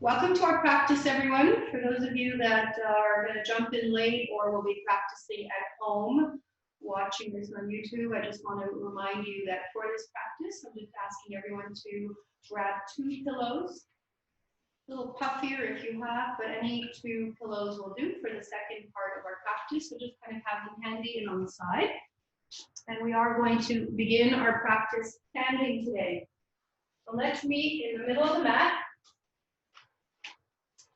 Welcome to our practice, everyone. For those of you that are going to jump in late or will be practicing at home, watching this on YouTube, I just want to remind you that for this practice, I'm just asking everyone to grab 2 pillows, a little puffier if you have, but any 2 pillows will do for the second part of our practice. So just kind of have them handy and on the side. And we are going to begin our practice standing today. So let's meet in the middle of the mat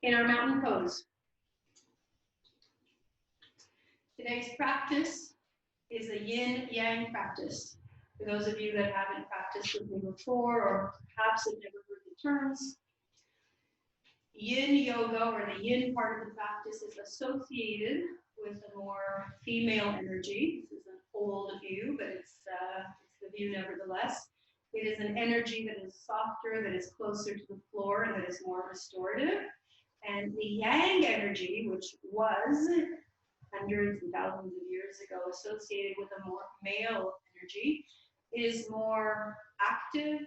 in our mountain pose. Today's practice is a Yin Yang practice. For those of you that haven't practiced with me before or perhaps have never heard the terms, Yin Yoga, or the Yin part of the practice, is associated with a more female energy. This is an old view, but it's the view nevertheless. It is an energy that is softer, that is closer to the floor, and that is more restorative. And the Yang energy, which was hundreds and thousands of years ago associated with a more male energy, is more active,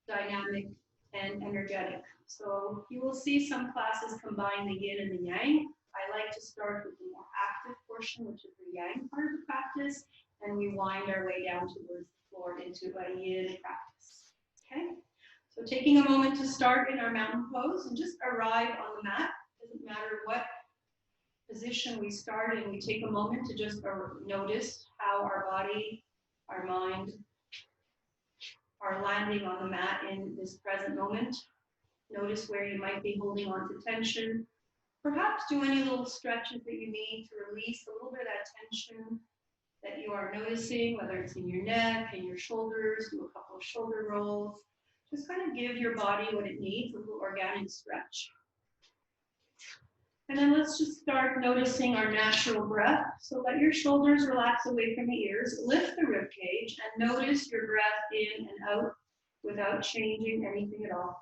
dynamic, and energetic. So you will see some classes combine the Yin and the Yang. I like to start with the more active portion, which is the Yang part of the practice, and we wind our way down towards the floor into a Yin practice. Okay? So taking a moment to start in our mountain pose and just arrive on the mat. Doesn't matter what position we start in, we take a moment to just notice how our body, our mind are landing on the mat in this present moment. Notice where you might be holding on to tension. Perhaps do any little stretches that you need to release a little bit of that tension that you are noticing, whether it's in your neck, in your shoulders, do a couple of shoulder rolls. Just kind of give your body what it needs, a little organic stretch. And then let's just start noticing our natural breath. So let your shoulders relax away from the ears, lift the rib cage, and notice your breath in and out without changing anything at all.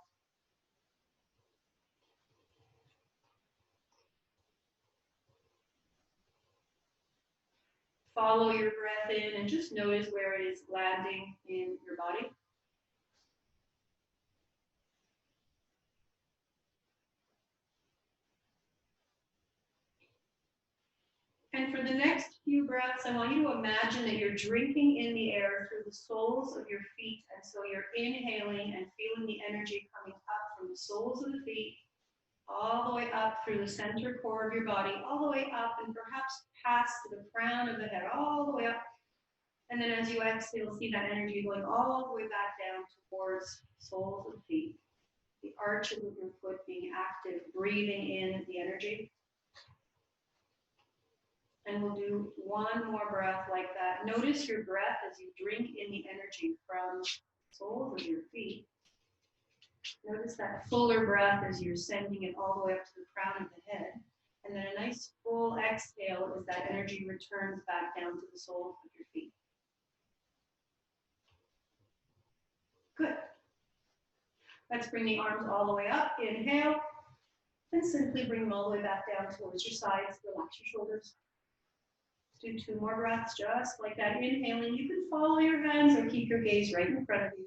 Follow your breath in and just notice where it is landing in your body. And for the next few breaths, I want you to imagine that you're drinking in the air through the soles of your feet. And so you're inhaling and feeling the energy coming up from the soles of the feet, all the way up through the center core of your body, all the way up and perhaps past the crown of the head, all the way up. And then as you exhale, see that energy going all the way back down towards soles of the feet. The arches of your foot being active, breathing in the energy. And we'll do one more breath like that. Notice your breath as you drink in the energy from soles of your feet. Notice that fuller breath as you're sending it all the way up to the crown of the head. And then a nice full exhale as that energy returns back down to the soles of your feet. Good. Let's bring the arms all the way up. Inhale. And simply bring them all the way back down towards your sides. Relax your shoulders. Do 2 more breaths just like that. Inhaling, you can follow your hands or keep your gaze right in front of you.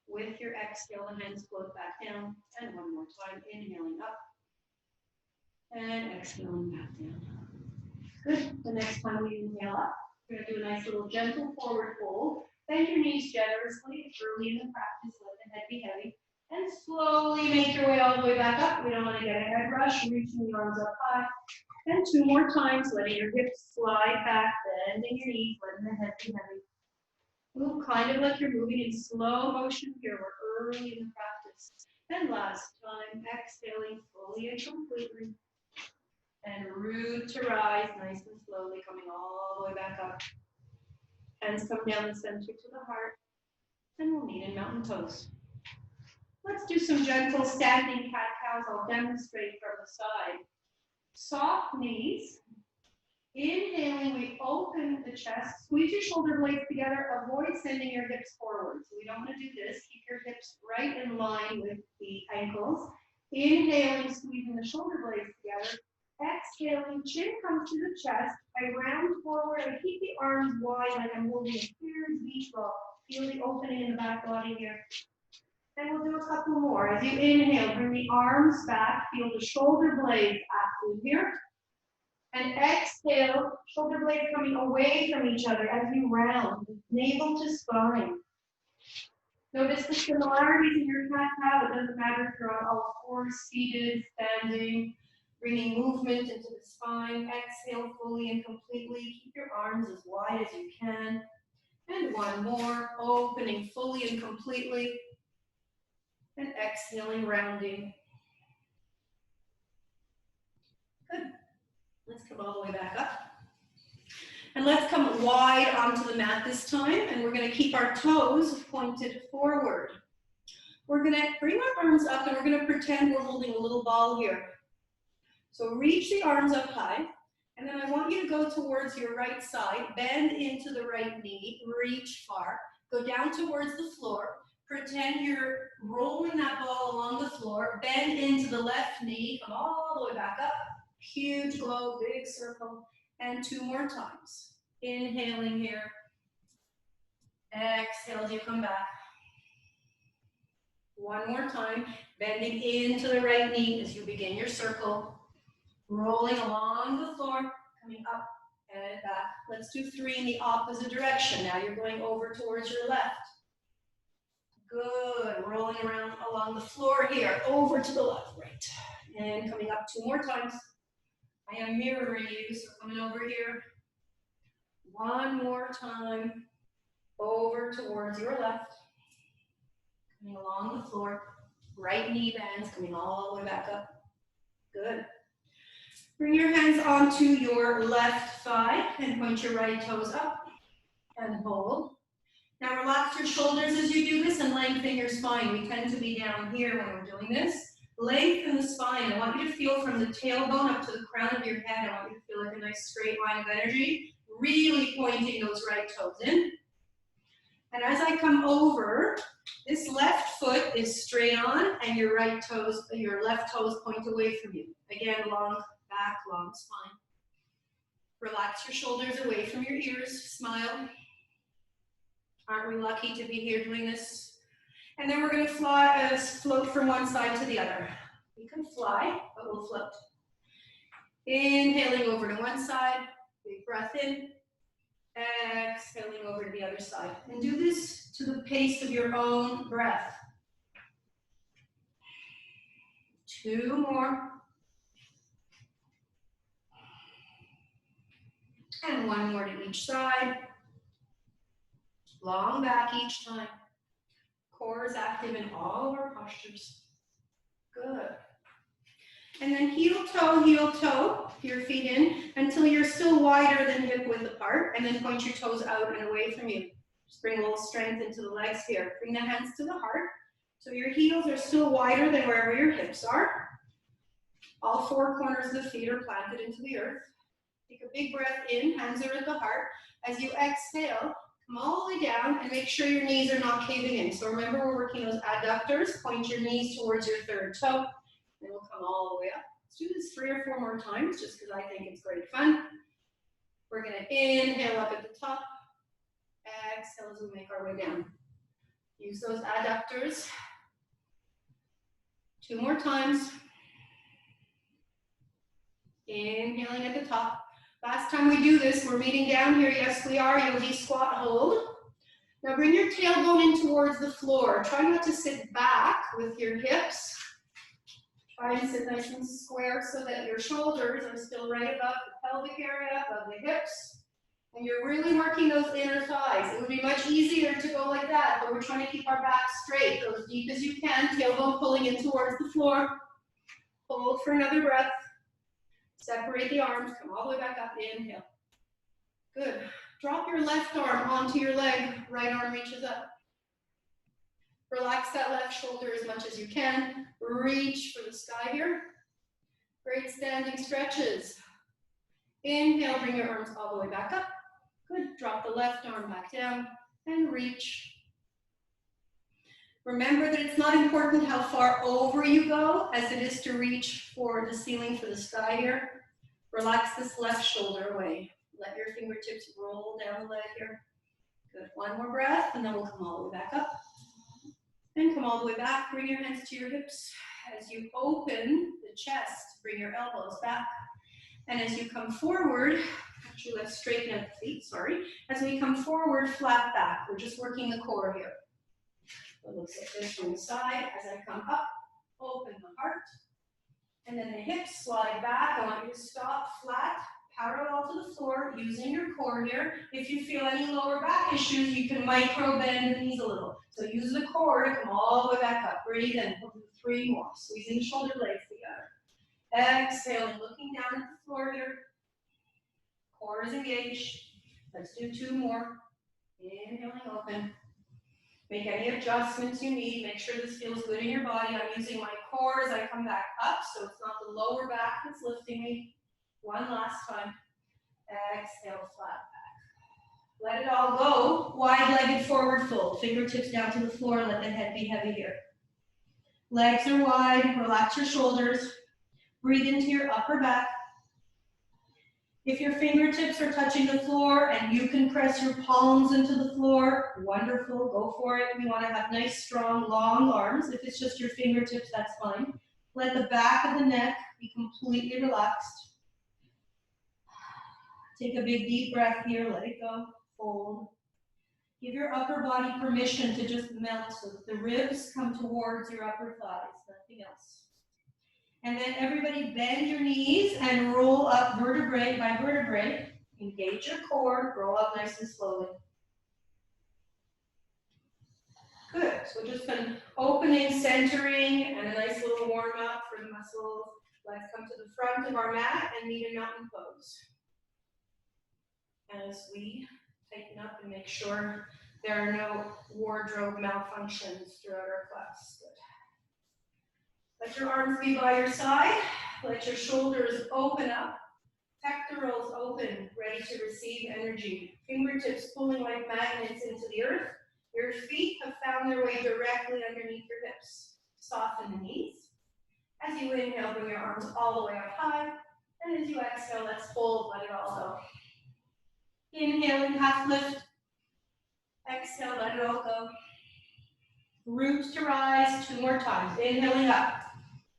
With your exhale, the hands float back down. And one more time, inhaling up. And exhaling back down. Good. The next time we inhale up, we're going to do a nice little gentle forward fold. Bend your knees generously. Early in the practice, let the head be heavy. And slowly make your way all the way back up. We don't want to get a head rush. Reaching the arms up high. And 2 more times, letting your hips slide back, bending your knees, letting the head be heavy. Move kind of like you're moving in slow motion here. We're early in the practice. And last time, exhaling fully and completely. And root to rise, nice and slowly, coming all the way back up. Hands come down the center to the heart. And we'll meet in mountain pose. Let's do some gentle standing cat-cows. I'll demonstrate from the side. Soft knees. Inhaling, we open the chest. Squeeze your shoulder blades together. Avoid sending your hips forward. So we don't want to do this. Keep your hips right in line with the ankles. Inhaling, squeezing the shoulder blades together. Exhaling, chin comes to the chest. I round forward. I keep the arms wide like I'm holding a huge beach ball. Feel the opening in the back body here. And we'll do a couple more. As you inhale, bring the arms back, feel the shoulder blades active here. And exhale, shoulder blades coming away from each other as you round, navel to spine. Notice the similarities in your cat-cow. It doesn't matter if you're on all fours, seated, standing, bringing movement into the spine. Exhale fully and completely. Keep your arms as wide as you can. And one more, opening fully and completely. And exhaling, rounding. Good. Let's come all the way back up. And let's come wide onto the mat this time, and we're going to keep our toes pointed forward. We're going to bring our arms up, and we're going to pretend we're holding a little ball here. So reach the arms up high, and then I want you to go towards your right side, bend into the right knee, reach far, go down towards the floor, pretend you're rolling that ball along the floor, bend into the left knee, come all the way back up, huge glow, big circle, and 2 more times. Inhaling here, exhale as you come back. One more time, bending into the right knee as you begin your circle, rolling along the floor, coming up and back. Let's do 3 in the opposite direction. Now you're going over towards your left. Good, rolling around along the floor here, over to the left, right. And coming up 2 more times. I am mirroring you, so coming over here. 1 more time, over towards your left. Coming along the floor, right knee bends, coming all the way back up. Good. Bring your hands onto your left thigh and point your right toes up and hold. Now relax your shoulders as you do this and lengthen your spine. We tend to be down here when we're doing this. Lengthen the spine. I want you to feel from the tailbone up to the crown of your head. I want you to feel like a nice straight line of energy. Really pointing those right toes in. And as I come over, this left foot is straight on and your left toes point away from you. Again, long back, long spine. Relax your shoulders away from your ears. Smile. Aren't we lucky to be here doing this? And then we're going to float from one side to the other. You can fly, but we'll float. Inhaling over to one side, big breath in. Exhaling over to the other side. And do this to the pace of your own breath. 2 more. And 1 more to each side. Long back each time. Core is active in all of our postures. Good. And then heel toe, your feet in, until you're still wider than hip width apart, and then point your toes out and away from you. Just bring a little strength into the legs here. Bring the hands to the heart, so your heels are still wider than wherever your hips are. All 4 corners of the feet are planted into the earth. Take a big breath in, hands are at the heart. As you exhale, come all the way down and make sure your knees are not caving in. So remember, we're working those adductors. Point your knees towards your 3rd toe. And we'll come all the way up. Let's do this 3 or 4 more times, just because I think it's great fun. We're going to inhale up at the top. Exhale as we make our way down. Use those adductors. 2 more times. Inhaling at the top. Last time we do this, we're meeting down here. Yes, we are. Yogi squat hold. Now bring your tailbone in towards the floor. Try not to sit back with your hips. Try and sit nice and square so that your shoulders are still right above the pelvic area, above the hips. And you're really working those inner thighs. It would be much easier to go like that, but we're trying to keep our back straight. Go as deep as you can, tailbone pulling in towards the floor. Hold for another breath. Separate the arms, come all the way back up, inhale. Good. Drop your left arm onto your leg, right arm reaches up. Relax that left shoulder as much as you can. Reach for the sky here. Great standing stretches. Inhale, bring your arms all the way back up. Good. Drop the left arm back down and reach. Remember that it's not important how far over you go as it is to reach for the ceiling for the sky here. Relax this left shoulder away. Let your fingertips roll down the leg here. Good. 1 more breath and then we'll come all the way back up. And come all the way back, bring your hands to your hips. As you open the chest, bring your elbows back. And as you come forward, actually let's straighten out the feet, sorry. As we come forward, flat back. We're just working the core here. It looks like this from the side. As I come up, open the heart. And then the hips slide back. I want you to stop flat, parallel to the floor, using your core here. If you feel any lower back issues, you can micro bend the knees a little. So use the core to come all the way back up. Breathe in. We'll do 3 more. Squeezing the shoulder blades together. Exhaling, looking down at the floor here. Core is engaged. Let's do 2 more. Inhaling, open. Make any adjustments you need. Make sure this feels good in your body. I'm using my core as I come back up, so it's not the lower back that's lifting me. 1 last time. Exhale, flat back. Let it all go. Wide-legged forward fold. Fingertips down to the floor. Let the head be heavy here. Legs are wide. Relax your shoulders. Breathe into your upper back. If your fingertips are touching the floor and you can press your palms into the floor, wonderful, go for it. We want to have nice, strong, long arms. If it's just your fingertips, that's fine. Let the back of the neck be completely relaxed. Take a big deep breath here, let it go, fold. Give your upper body permission to just melt so that the ribs come towards your upper thighs, nothing else. And then everybody bend your knees and roll up vertebrae by vertebrae. Engage your core, roll up nice and slowly. Good, so just an opening, centering, and a nice little warm up for the muscles. Let's come to the front of our mat and meet in mountain pose. As we tighten up and make sure there are no wardrobe malfunctions throughout our class. Good. Let your arms be by your side. Let your shoulders open up. Pectorals open, ready to receive energy. Fingertips pulling like magnets into the earth. Your feet have found their way directly underneath your hips. Soften the knees. As you inhale, bring your arms all the way up high. And as you exhale, let's fold, let it all go. Inhaling, half lift. Exhale, let it all go. Root to rise, 2 more times. Inhaling up.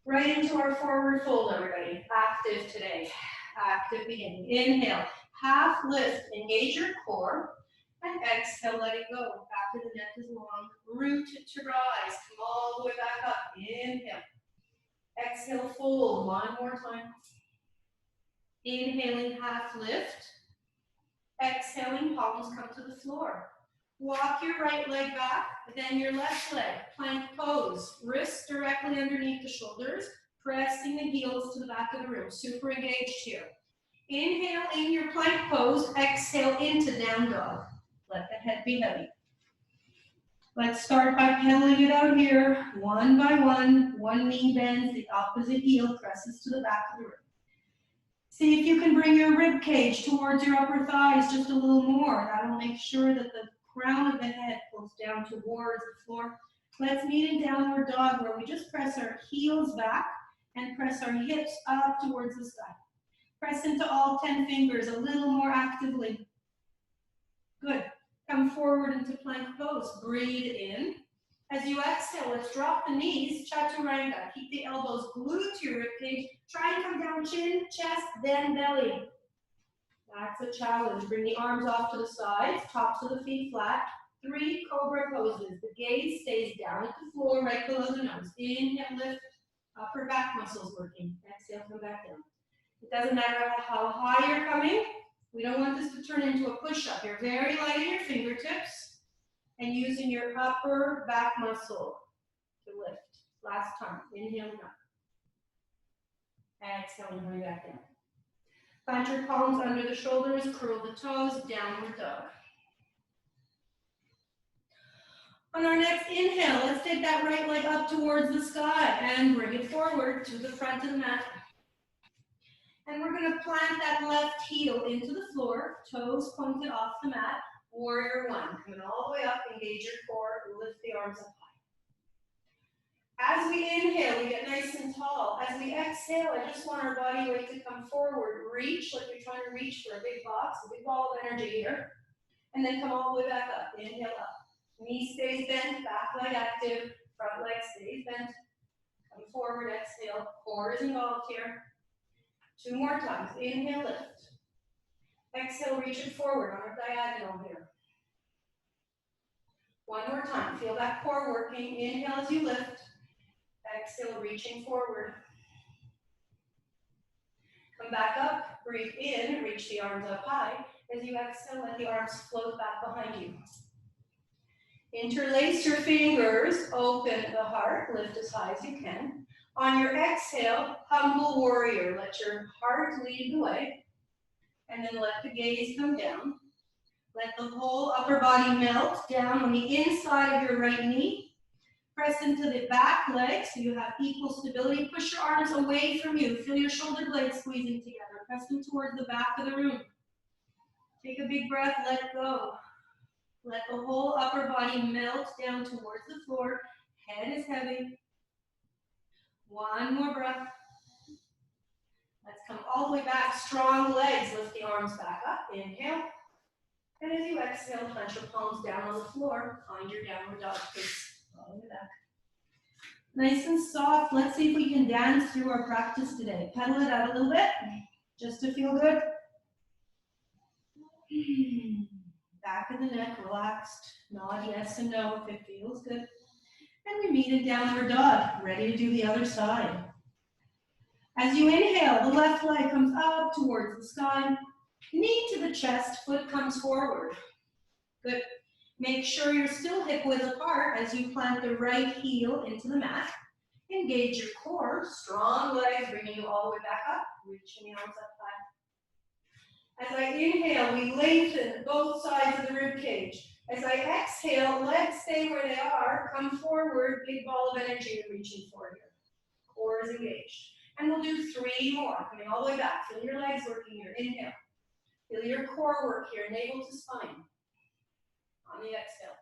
Right into our forward fold, everybody. Active today. Active beginning. Inhale, half lift, engage your core. And exhale, let it go. After the neck is long. Root to rise. Come all the way back up. Inhale. Exhale, fold. 1 more time. Inhaling, half lift. Exhaling, palms come to the floor. Walk your right leg back, then your left leg. Plank pose. Wrists directly underneath the shoulders, pressing the heels to the back of the room. Super engaged here. Inhale in your plank pose. Exhale into down dog. Let the head be heavy. Let's start by pedaling it out here, 1 by 1. 1 knee bends, the opposite heel presses to the back of the room. See if you can bring your rib cage towards your upper thighs just a little more. That'll make sure that the crown of the head pulls down towards the floor. Let's meet in downward dog where we just press our heels back and press our hips up towards the sky. Press into all 10 fingers a little more actively. Good. Come forward into plank pose. Breathe in. As you exhale, let's drop the knees, chaturanga. Keep the elbows glued to your ribcage. Try and come down chin, chest, then belly. That's a challenge. Bring the arms off to the sides, tops of the feet flat. 3 Cobra poses. The gaze stays down at the floor, right below the nose. Inhale, lift, upper back muscles working. Exhale, come back down. It doesn't matter how high you're coming. We don't want this to turn into a push-up. You're very light in your fingertips. And using your upper back muscle to lift. Last time, inhaling up. Exhaling, coming back down. Plant your palms under the shoulders, curl the toes, downward dog. On our next inhale, let's take that right leg up towards the sky and bring it forward to the front of the mat. And we're going to plant that left heel into the floor, toes pointed off the mat. Warrior 1, coming all the way up, engage your core, lift the arms up high. As we inhale, we get nice and tall. As we exhale, I just want our body weight to come forward. Reach like you're trying to reach for a big box, a big ball of energy here. And then come all the way back up. Inhale up. Knee stays bent, back leg active. front leg stays bent. Come forward, exhale, core is involved here. 2 more times, inhale, lift. Exhale, reach it forward on a diagonal here. 1 more time, feel that core working. Inhale as you lift. Exhale, reaching forward. Come back up, breathe in, reach the arms up high. As you exhale, let the arms float back behind you. Interlace your fingers, open the heart, lift as high as you can. On your exhale, humble warrior. Let your heart lead the way. And then let the gaze come down. Let the whole upper body melt down on the inside of your right knee. Press into the back leg so you have equal stability. Push your arms away from you. Feel your shoulder blades squeezing together. Press them towards the back of the room. Take a big breath, let go. Let the whole upper body melt down towards the floor. Head is heavy. 1 more breath. Let's come all the way back. Strong legs. Lift the arms back up. Inhale. And as you exhale, plant your palms down on the floor. Find your downward dog, please. All the way back. Nice and soft. Let's see if we can dance through our practice today. Pedal it out a little bit, just to feel good. Back of the neck relaxed. Nod yes and no if it feels good. And we meet in downward dog, ready to do the other side. As you inhale, the left leg comes up towards the sky. Knee to the chest, foot comes forward. Good. Make sure you're still hip width apart as you plant the right heel into the mat. Engage your core, strong legs, bringing you all the way back up, reaching the arms up high. As I inhale, we lengthen both sides of the rib cage. As I exhale, legs stay where they are, come forward, big ball of energy you're reaching for here. Core is engaged. And we'll do 3 more, coming all the way back. Feel your legs working here, inhale. Feel your core work here, navel to spine. On the exhale.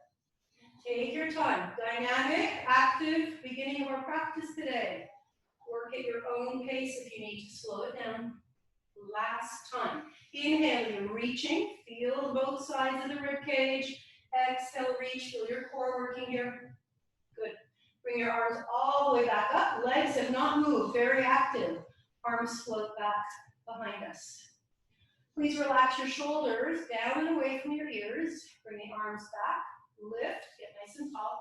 Take your time. Dynamic, active beginning of our practice today. Work at your own pace if you need to slow it down. Last time. Inhale, you're reaching. Feel both sides of the rib cage. Exhale, reach. Feel your core working here. Good. Bring your arms all the way back up. Legs have not moved. Very active. Arms float back behind us. Please relax your shoulders down and away from your ears. Bring the arms back. Lift. Get nice and tall.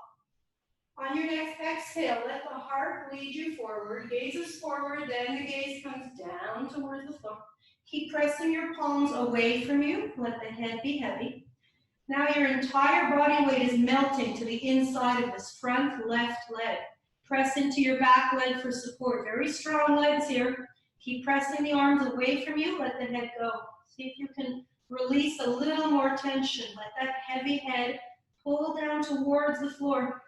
On your next exhale, let the heart lead you forward. Gaze is forward, then the gaze comes down towards the floor. Keep pressing your palms away from you. Let the head be heavy. Now your entire body weight is melting to the inside of this front left leg. Press into your back leg for support. Very strong legs here. Keep pressing the arms away from you. Let the head go. See if you can release a little more tension. Let that heavy head pull down towards the floor.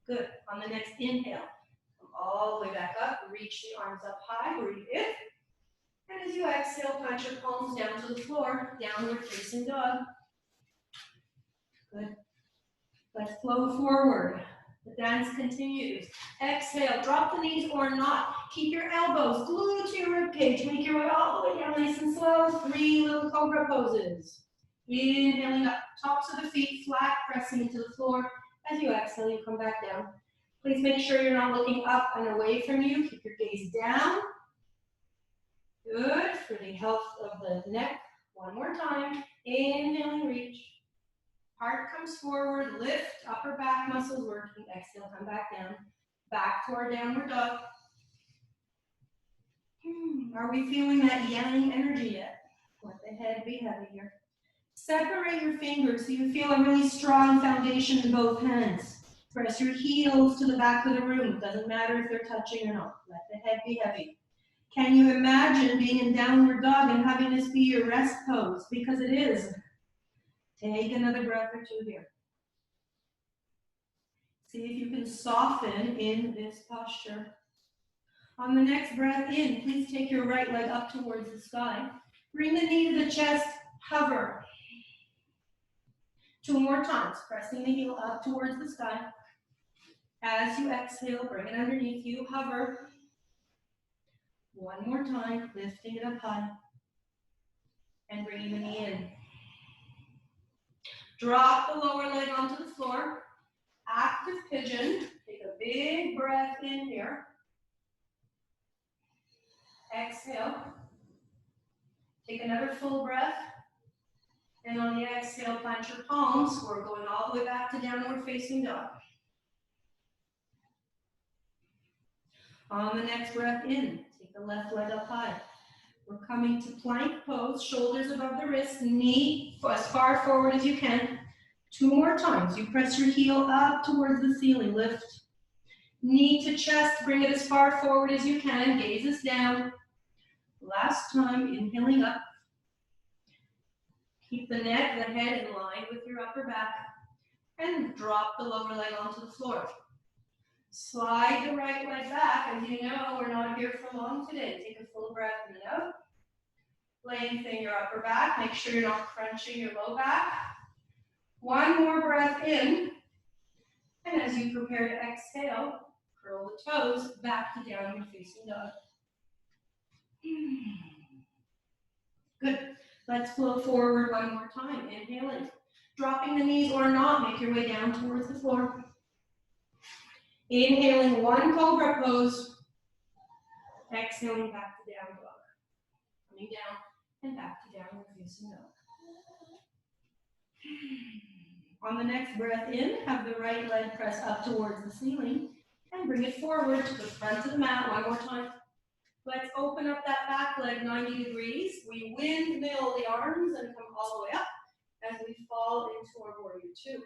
Good. On the next inhale, come all the way back up. Reach the arms up high. Breathe in. And as you exhale, plant your palms down to the floor. Downward facing dog. Good. Let's flow forward. The dance continues. Exhale, drop the knees or not. Keep your elbows glued to your ribcage. Make your way all the way down nice and slow. 3 little Cobra poses. Inhaling up, tops of the feet flat, pressing into the floor. As you exhale, you come back down. Please make sure you're not looking up and away from you. Keep your gaze down. Good, for the health of the neck. 1 more time. Inhaling, reach. Heart comes forward, lift, upper back muscles working. Exhale, come back down. Back to our downward dog. Are we feeling that yang energy yet? Let the head be heavy here. Separate your fingers so you feel a really strong foundation in both hands. Press your heels to the back of the room. It doesn't matter if they're touching or not. Let the head be heavy. Can you imagine being in downward dog and having this be your rest pose? Because it is. Take another breath or 2 here. See if you can soften in this posture. On the next breath in, please take your right leg up towards the sky. Bring the knee to the chest, hover. 2 more times, pressing the heel up towards the sky. As you exhale, bring it underneath you, hover. 1 more time, lifting it up high. And bringing the knee in. Drop the lower leg onto the floor. active pigeon. Take a big breath in here. Exhale. Take another full breath. And on the exhale, plant your palms. We're going all the way back to downward facing dog. On the next breath in, take the left leg up high. We're coming to plank pose, shoulders above the wrists, knee as far forward as you can. 2 more times. You press your heel up towards the ceiling. Lift. Knee to chest, bring it as far forward as you can. Gazes down. Last time, inhaling up. Keep the neck, the head in line with your upper back. And drop the lower leg onto the floor. Slide the right leg back. As you know, we're not here for long today. Take a full breath in and out. Lengthen your upper back. Make sure you're not crunching your low back. 1 more breath in. And as you prepare to exhale, curl the toes back to downward facing dog. Good. Let's flow forward 1 more time. Inhaling. Dropping the knees or not, make your way down towards the floor. Inhaling, 1 Cobra pose. Exhaling back to down dog. Coming down and back to downward facing dog. On the next breath in, have the right leg press up towards the ceiling and bring it forward to the front of the mat 1 more time. Let's open up that back leg 90 degrees. We windmill the arms and come all the way up as we fall into our warrior 2.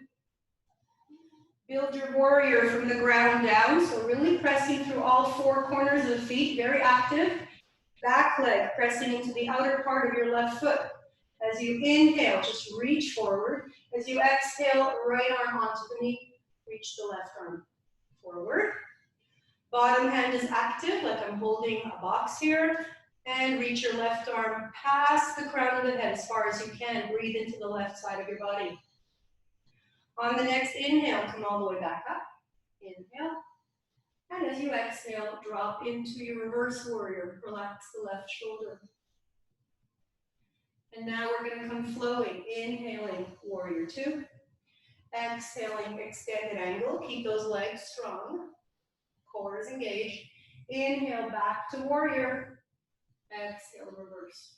Build your warrior from the ground down, so really pressing through all 4 corners of the feet, very active. Back leg pressing into the outer part of your left foot. As you inhale, just reach forward. As you exhale, right arm onto the knee, reach the left arm forward. Bottom hand is active, like I'm holding a box here. And reach your left arm past the crown of the head as far as you can. Breathe into the left side of your body. On the next inhale, come all the way back up. Inhale. And as you exhale, drop into your reverse warrior. Relax the left shoulder. And now we're going to come flowing. Inhaling, warrior 2. Exhaling, extended angle. Keep those legs strong. Core is engaged. Inhale, back to warrior. Exhale, reverse.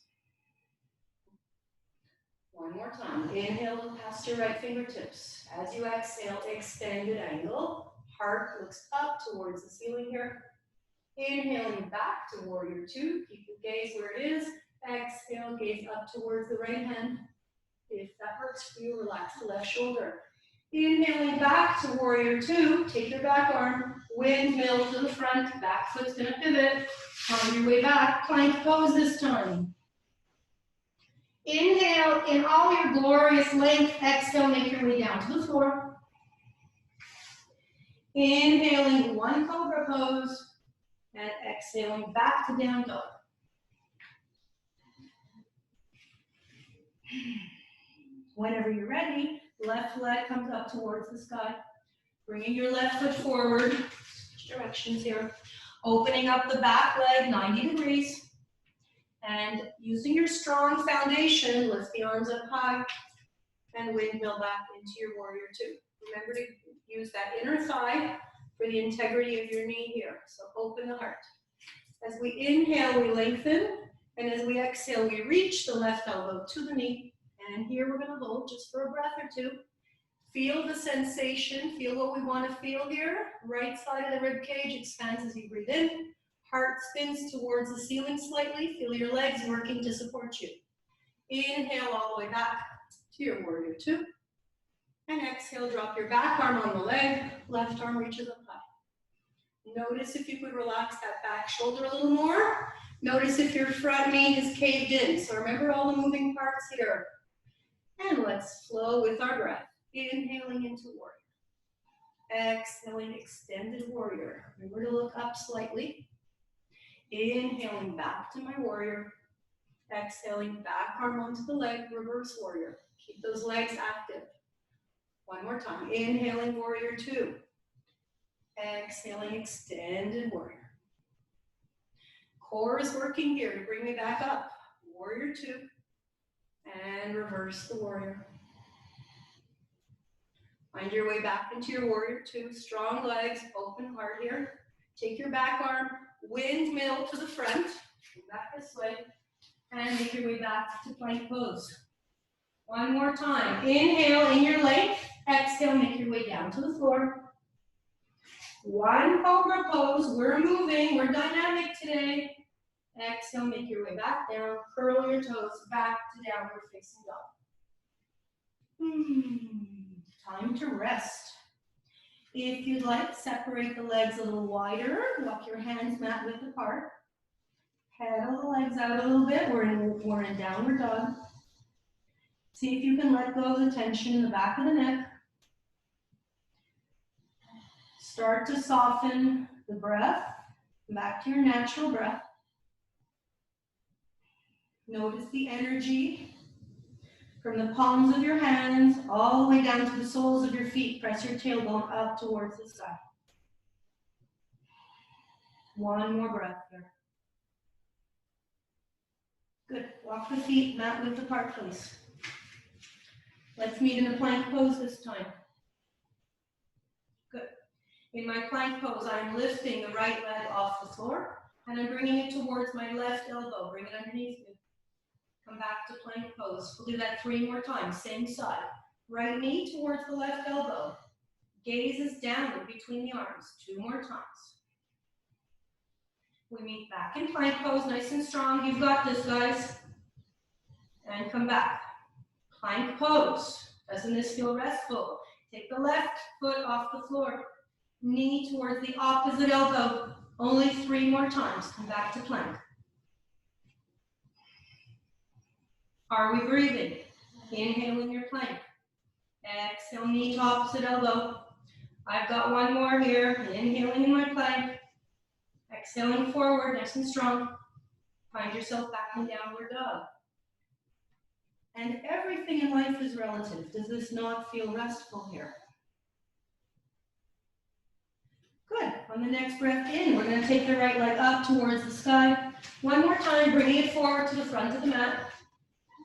1 more time. Inhale, look past your right fingertips. As you exhale, extended angle. Heart looks up towards the ceiling here. Inhaling back to warrior 2. Keep the gaze where it is. Exhale, gaze up towards the right hand. If that works for you, relax the left shoulder. Inhaling back to warrior 2. Take your back arm. Windmill to the front. Back foot's going to pivot. On your way back, plank pose this time. Inhale in all your glorious length. Exhale, make your way down to the floor. Inhaling, 1 Cobra pose. And exhaling back to down dog. Whenever you're ready, left leg comes up towards the sky. Bringing your left foot forward. Switch directions here. Opening up the back leg 90 degrees. And using your strong foundation, lift the arms up high and windmill back into your warrior 2. Remember to use that inner thigh for the integrity of your knee here. So open the heart. As we inhale, we lengthen. And as we exhale, we reach the left elbow to the knee. And here we're going to hold just for a breath or 2. Feel the sensation. Feel what we want to feel here. Right side of the rib cage expands as you breathe in. Heart spins towards the ceiling slightly. Feel your legs working to support you. Inhale all the way back to your warrior 2. And exhale, drop your back arm on the leg. Left arm reaches up high. Notice if you could relax that back shoulder a little more. Notice if your front knee is caved in. So remember all the moving parts here. And let's flow with our breath. Inhaling into warrior. Exhaling, extended warrior. Remember to look up slightly. Inhaling back to my warrior. Exhaling, back arm onto the leg, reverse warrior. Keep those legs active. 1 more time. Inhaling, warrior 2. Exhaling, extended warrior. Core is working here to bring me back up. Warrior 2. And reverse the warrior. Find your way back into your warrior two. Strong legs, open heart here. Take your back arm, windmill to the front. Go back this way. And make your way back to plank pose. One more time. Inhale in your length. Exhale, make your way down to the floor. One Cobra pose. We're moving. We're dynamic today. Exhale, make your way back down. Curl your toes back to downward facing dog. Time to rest. If you'd like, separate the legs a little wider. Walk your hands mat width apart. Pedal the legs out a little bit. We're in downward dog. See if you can let go of the tension in the back of the neck. Start to soften the breath. Back to your natural breath. Notice the energy from the palms of your hands all the way down to the soles of your feet. Press your tailbone up towards the sky. One more breath here. Good. Walk the feet mat width apart, please. Let's meet in the plank pose this time. Good. In my plank pose, I'm lifting the right leg off the floor and I'm bringing it towards my left elbow. Bring it underneath me. Come back to plank pose. We'll do that 3 more times, same side. Right knee towards the left elbow. Gaze is downward between the arms. 2 more times. We meet back in plank pose, nice and strong. You've got this, guys. And come back. Plank pose. Doesn't this feel restful? Take the left foot off the floor. Knee towards the opposite elbow. Only 3 more times. Come back to plank. Are we breathing? Inhale in your plank. Exhale, knee to opposite elbow. I've got 1 more here. Inhaling in my plank. Exhaling forward, nice and strong. Find yourself back in downward dog. And everything in life is relative. Does this not feel restful here? Good. On the next breath in, we're going to take the right leg up towards the sky. 1 more time, bringing it forward to the front of the mat.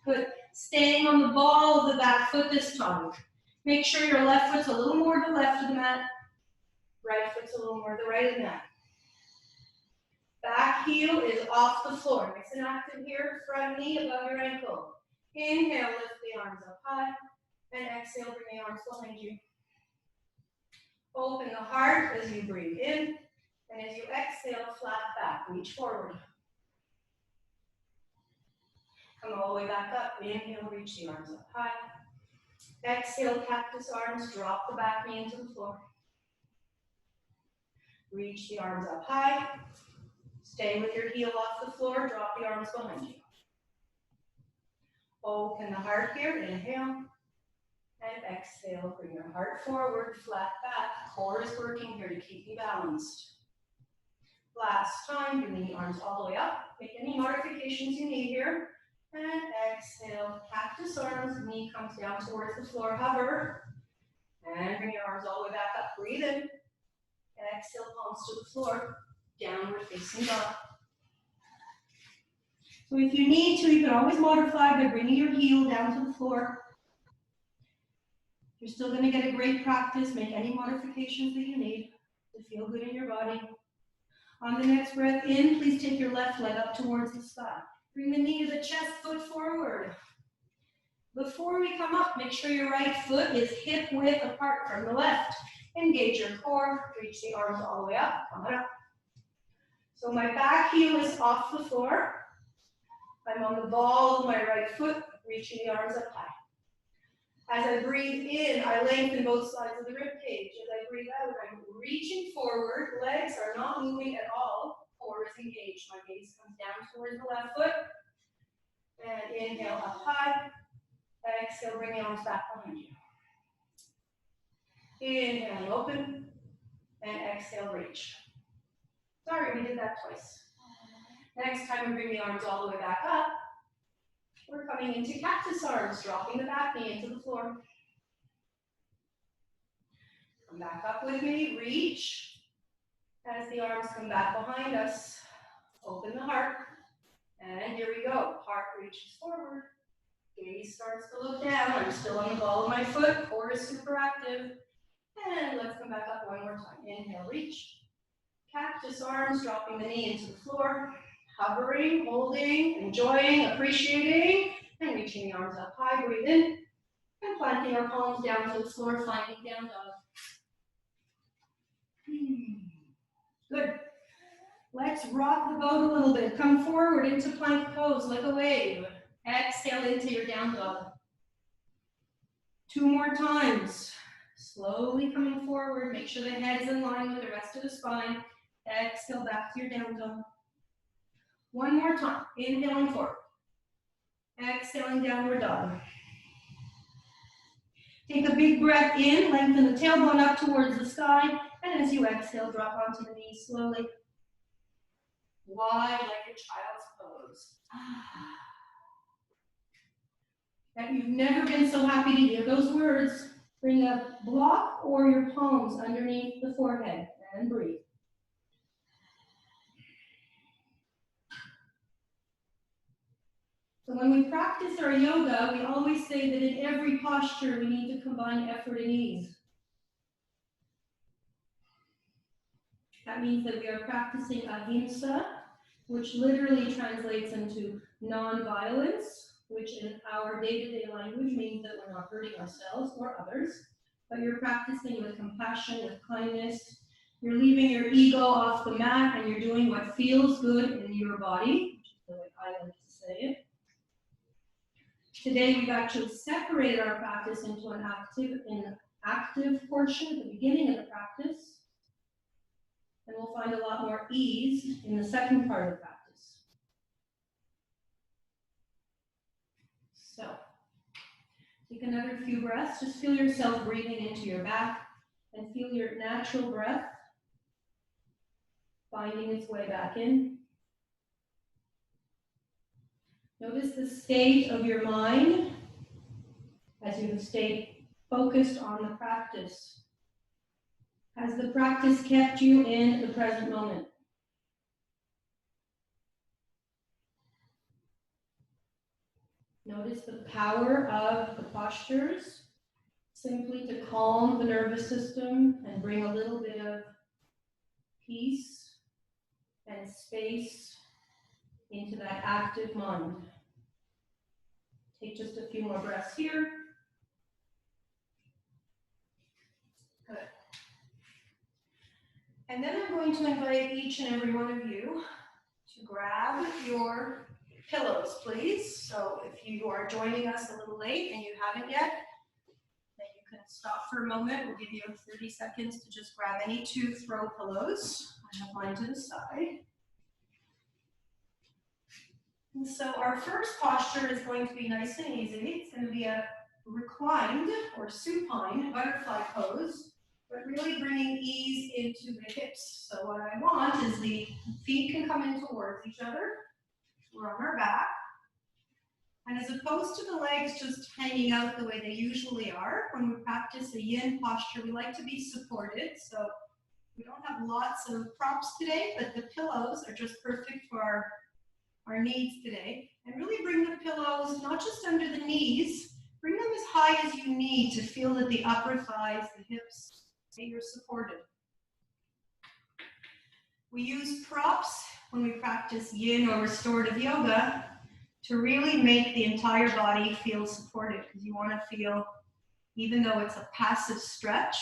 Good. Staying on the ball of the back foot this time. Make sure your left foot's a little more to the left of the mat. Right foot's a little more to the right of the mat. Back heel is off the floor. Nice and active here. Front knee above your ankle. Inhale, lift the arms up high. And exhale, bring the arms behind you. Open the heart as you breathe in. And as you exhale, flat back. Reach forward. Come all the way back up. Inhale, reach the arms up high. Exhale, cactus arms. Drop the back knee into the floor. Reach the arms up high. Stay with your heel off the floor. Drop the arms behind you. Open the heart here. Inhale. And exhale. Bring your heart forward. Flat back. Core is working here to keep you balanced. Last time, bring the arms all the way up. Make any modifications you need here. And exhale, cactus arms, knee comes down towards the floor, hover. And bring your arms all the way back up, breathe in. Exhale, palms to the floor, downward facing dog. So if you need to, you can always modify by bringing your heel down to the floor. You're still gonna get a great practice, make any modifications that you need to feel good in your body. On the next breath in, please take your left leg up towards the sky. Bring the knee to the chest, foot forward. Before we come up, make sure your right foot is hip width apart from the left. Engage your core, reach the arms all the way up, come on up. So my back heel is off the floor. I'm on the ball of my right foot, reaching the arms up high. As I breathe in, I lengthen both sides of the rib cage. As I breathe out, I'm reaching forward. Legs are not moving at all. Core is engaged. My gaze comes down towards the left foot. And inhale up high. Exhale, bring the arms back behind you. Inhale, open. And exhale, reach. Sorry, we did that twice. Next time we bring the arms all the way back up. We're coming into cactus arms, dropping the back knee into the floor. Come back up with me, reach. As the arms come back behind us, open the heart. And here we go. Heart reaches forward. Gaze starts to look down. I'm still on the ball of my foot. Core is super active. And let's come back up one more time. Inhale, reach. Cactus arms, dropping the knee into the floor. Hovering, holding, enjoying, appreciating, and reaching the arms up high. Breathe in. And planting our palms down to the floor, finding down dog. Good. Let's rock the boat a little bit. Come forward into plank pose like a wave. Exhale into your down dog. 2 more times. Slowly coming forward. Make sure the head is in line with the rest of the spine. Exhale back to your down dog. 1 more time. Inhaling forward. Exhaling downward dog. Take a big breath in. Lengthen the tailbone up towards the sky. And as you exhale, drop onto the knees slowly. Wide like a child's pose. That you've never been so happy to hear those words. Bring a block or your palms underneath the forehead and breathe. So when we practice our yoga, we always say that in every posture we need to combine effort and ease. That means that we are practicing ahimsa, which literally translates into non-violence, which in our day-to-day language means that we're not hurting ourselves or others, but you're practicing with compassion, with kindness. You're leaving your ego off the mat and you're doing what feels good in your body, which is the way I like to say it. Today we've actually separated our practice into an active portion at the beginning of the practice. And we'll find a lot more ease in the second part of the practice. So, take another few breaths. Just feel yourself breathing into your back and feel your natural breath finding its way back in. Notice the state of your mind as you have stayed focused on the practice. Has the practice kept you in the present moment? Notice the power of the postures, simply to calm the nervous system and bring a little bit of peace and space into that active mind. Take just a few more breaths here. Good. And then I'm going to invite each and every one of you to grab your pillows, please. So if you are joining us a little late and you haven't yet, then you can stop for a moment. We'll give you 30 seconds to just grab any 2 throw pillows. I have mine to the side. And so our first posture is going to be nice and easy. It's going to be a reclined or supine butterfly pose, but really bringing ease into the hips. So what I want is the feet can come in towards each other. We're on our back. And as opposed to the legs just hanging out the way they usually are, when we practice a yin posture, we like to be supported. So we don't have lots of props today, but the pillows are just perfect for our needs today. And really bring the pillows not just under the knees, bring them as high as you need to feel that the upper thighs, the hips, you're supported. We use props when we practice yin or restorative yoga to really make the entire body feel supported, because you want to feel, even though it's a passive stretch,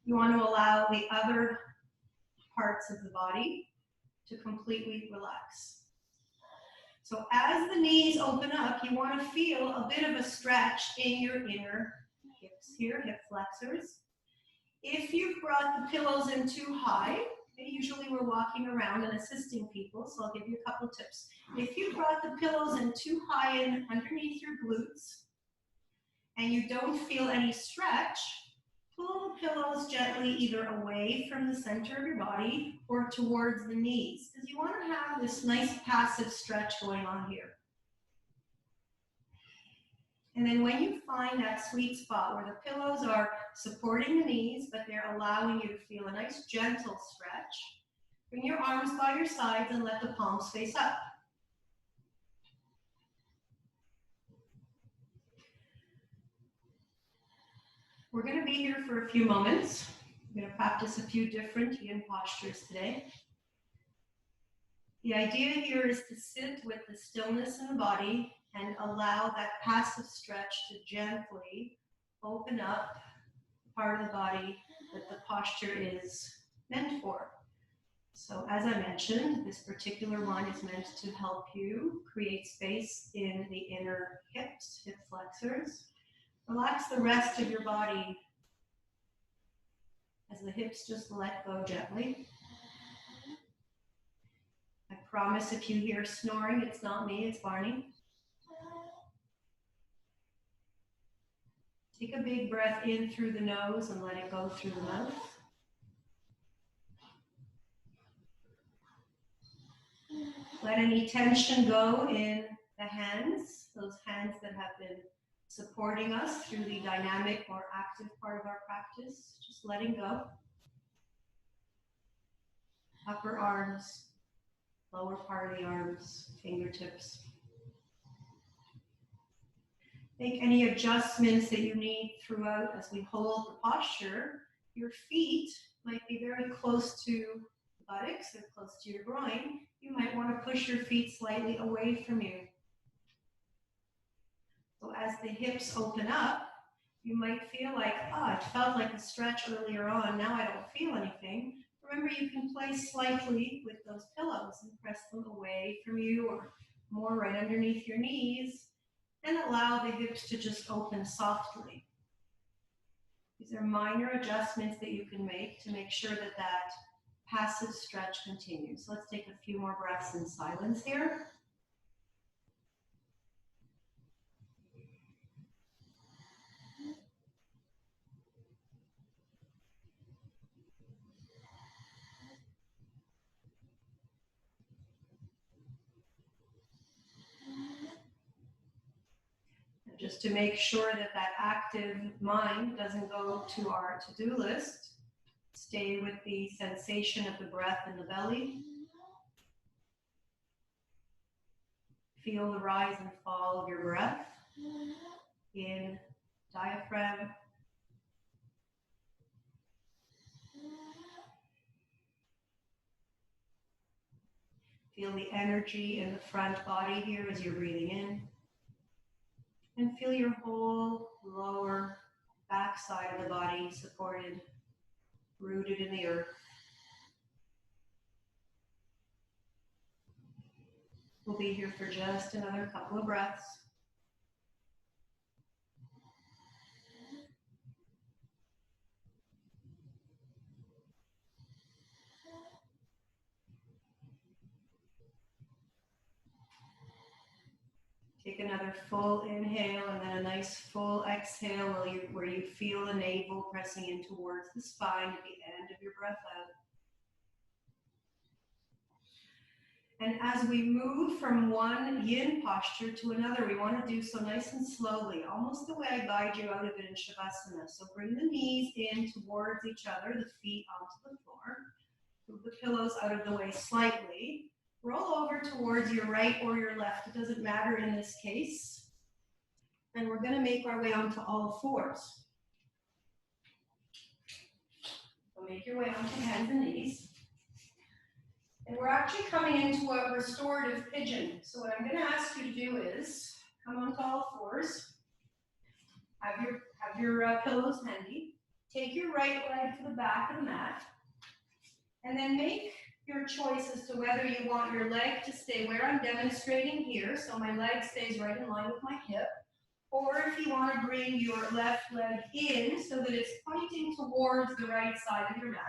you want to allow the other parts of the body to completely relax. So as the knees open up, you want to feel a bit of a stretch in your inner hips here, hip flexors. If you've brought the pillows in too high, usually we're walking around and assisting people, so I'll give you a couple tips. If you brought the pillows in too high in underneath your glutes and you don't feel any stretch, pull the pillows gently either away from the center of your body or towards the knees, because you want to have this nice passive stretch going on here. And then when you find that sweet spot where the pillows are supporting the knees, but they're allowing you to feel a nice gentle stretch, bring your arms by your sides and let the palms face up. We're going to be here for a few moments. We're going to practice a few different yin postures today. The idea here is to sit with the stillness in the body and allow that passive stretch to gently open up the part of the body that the posture is meant for. So as I mentioned, this particular one is meant to help you create space in the inner hips, hip flexors. Relax the rest of your body as the hips just let go gently. I promise if you hear snoring, it's not me, it's Barney. Take a big breath in through the nose and let it go through the mouth. Let any tension go in the hands, those hands that have been supporting us through the dynamic, more active part of our practice. Just letting go. Upper arms, lower part of the arms, fingertips. Make any adjustments that you need throughout as we hold the posture. Your feet might be very close to the buttocks or close to your groin. You might want to push your feet slightly away from you. So as the hips open up, you might feel like, it felt like a stretch earlier on, now I don't feel anything. Remember, you can play slightly with those pillows and press them away from you or more right underneath your knees and allow the hips to just open softly. These are minor adjustments that you can make to make sure that that passive stretch continues. So let's take a few more breaths in silence here. Just to make sure that that active mind doesn't go to our to-do list, stay with the sensation of the breath in the belly. Feel the rise and fall of your breath in diaphragm. Feel the energy in the front body here as you're breathing in. And feel your whole lower back side of the body supported, rooted in the earth. We'll be here for just another couple of breaths. Take another full inhale and then a nice full exhale where you feel the navel pressing in towards the spine at the end of your breath out. And as we move from one yin posture to another, we want to do so nice and slowly, almost the way I guide you out of it in Shavasana. So bring the knees in towards each other, the feet onto the floor. Move the pillows out of the way slightly. Roll over towards your right or your left. It doesn't matter in this case. And we're going to make our way onto all fours. So make your way onto hands and knees. And we're actually coming into a restorative pigeon. So what I'm going to ask you to do is come onto all fours. Have your pillows handy. Take your right leg to the back of the mat. And then make your choice as to whether you want your leg to stay where I'm demonstrating here, so my leg stays right in line with my hip, or if you want to bring your left leg in so that it's pointing towards the right side of your mat.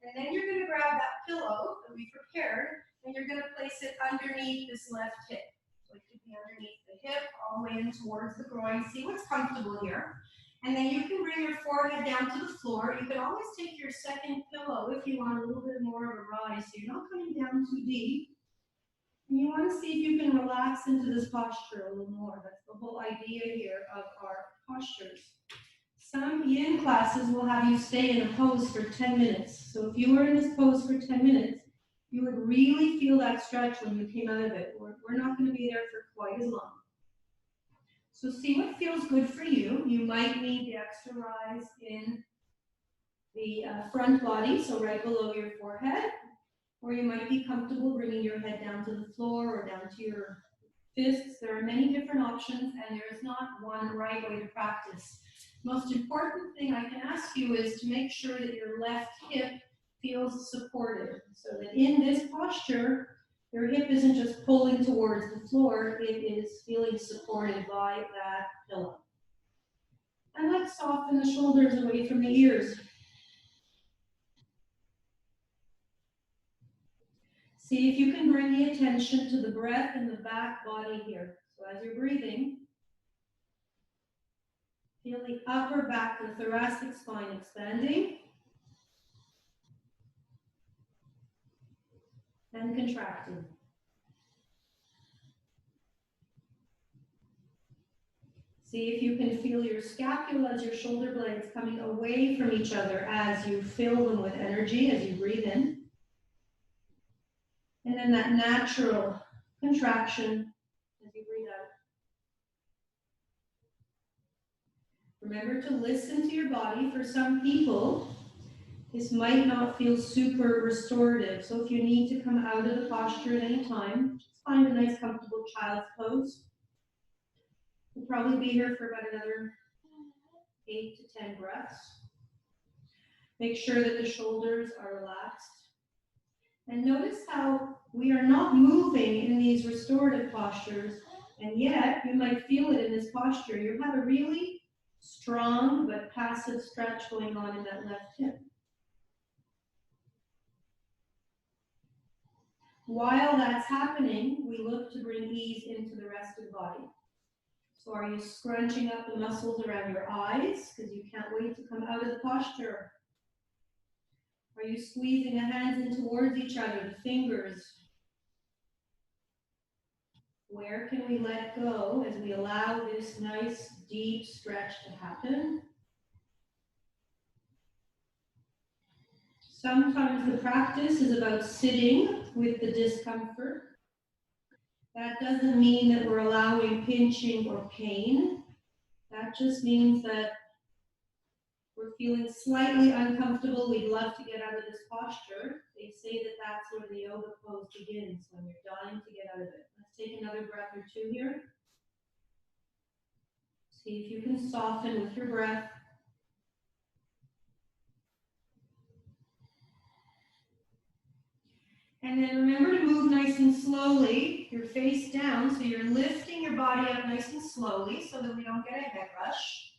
And then you're going to grab that pillow that we prepared, and you're going to place it underneath this left hip. So it could be underneath the hip, all the way in towards the groin. See what's comfortable here. And then you can bring your forehead down to the floor. You can always take your second pillow if you want a little bit more of a rise, so you're not coming down too deep. And you want to see if you can relax into this posture a little more. That's the whole idea here of our postures. Some yin classes will have you stay in a pose for 10 minutes. So if you were in this pose for 10 minutes, you would really feel that stretch when you came out of it. We're not going to be there for quite as long. So see what feels good for you. You might need the extra rise in the front body, so right below your forehead, or you might be comfortable bringing your head down to the floor or down to your fists. There are many different options, and there is not one right way to practice. Most important thing I can ask you is to make sure that your left hip feels supported, so that in this posture, your hip isn't just pulling towards the floor, it is feeling supported by that pillow. And let's soften the shoulders away from the ears. See if you can bring the attention to the breath in the back body here. So as you're breathing, feel the upper back, the thoracic spine expanding and contracting. See if you can feel your scapulas, your shoulder blades coming away from each other as you fill them with energy, as you breathe in. And then that natural contraction as you breathe out. Remember to listen to your body. For some people, this might not feel super restorative. So if you need to come out of the posture at any time, just find a nice comfortable child's pose. We'll probably be here for about another 8 to 10 breaths. Make sure that the shoulders are relaxed. And notice how we are not moving in these restorative postures, and yet you might feel it in this posture. You have a really strong but passive stretch going on in that left hip. While that's happening, we look to bring ease into the rest of the body. So are you scrunching up the muscles around your eyes because you can't wait to come out of the posture? Are you squeezing the hands in towards each other, the fingers? Where can we let go as we allow this nice deep stretch to happen? Sometimes the practice is about sitting with the discomfort. That doesn't mean that we're allowing pinching or pain. That just means that we're feeling slightly uncomfortable. We'd love to get out of this posture. They say that that's where the yoga pose begins, when you're dying to get out of it. Let's take another breath or two here. See if you can soften with your breath. And then remember to move nice and slowly, your face down, so you're lifting your body up nice and slowly so that we don't get a head rush.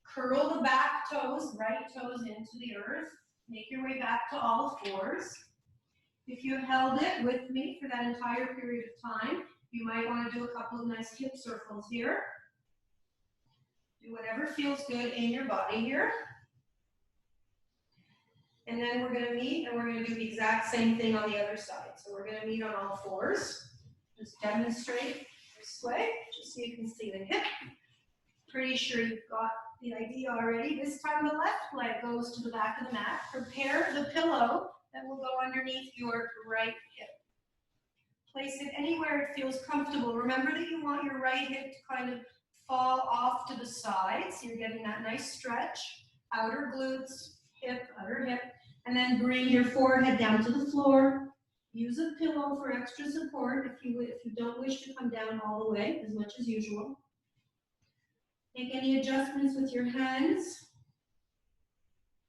Curl the back toes, right toes into the earth. Make your way back to all fours. If you held it with me for that entire period of time, you might want to do a couple of nice hip circles here. Do whatever feels good in your body here. And then we're going to meet and we're going to do the exact same thing on the other side. So we're going to meet on all fours. Just demonstrate this way, just so you can see the hip. Pretty sure you've got the idea already. This time the left leg goes to the back of the mat. Prepare the pillow that will go underneath your right hip. Place it anywhere it feels comfortable. Remember that you want your right hip to kind of fall off to the side, so you're getting that nice stretch. Outer glutes, hip, outer hip, and then bring your forehead down to the floor. Use a pillow for extra support if you don't wish to come down all the way as much as usual. Make any adjustments with your hands,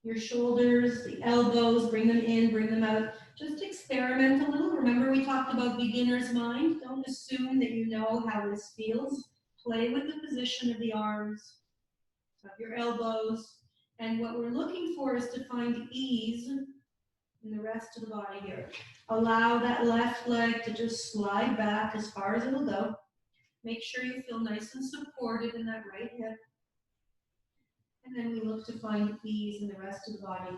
your shoulders, the elbows, bring them in, bring them out. Just experiment a little. Remember we talked about beginner's mind. Don't assume that you know how this feels. Play with the position of the arms, of your elbows. And what we're looking for is to find ease in the rest of the body here. Allow that left leg to just slide back as far as it'll go. Make sure you feel nice and supported in that right hip. And then we look to find ease in the rest of the body.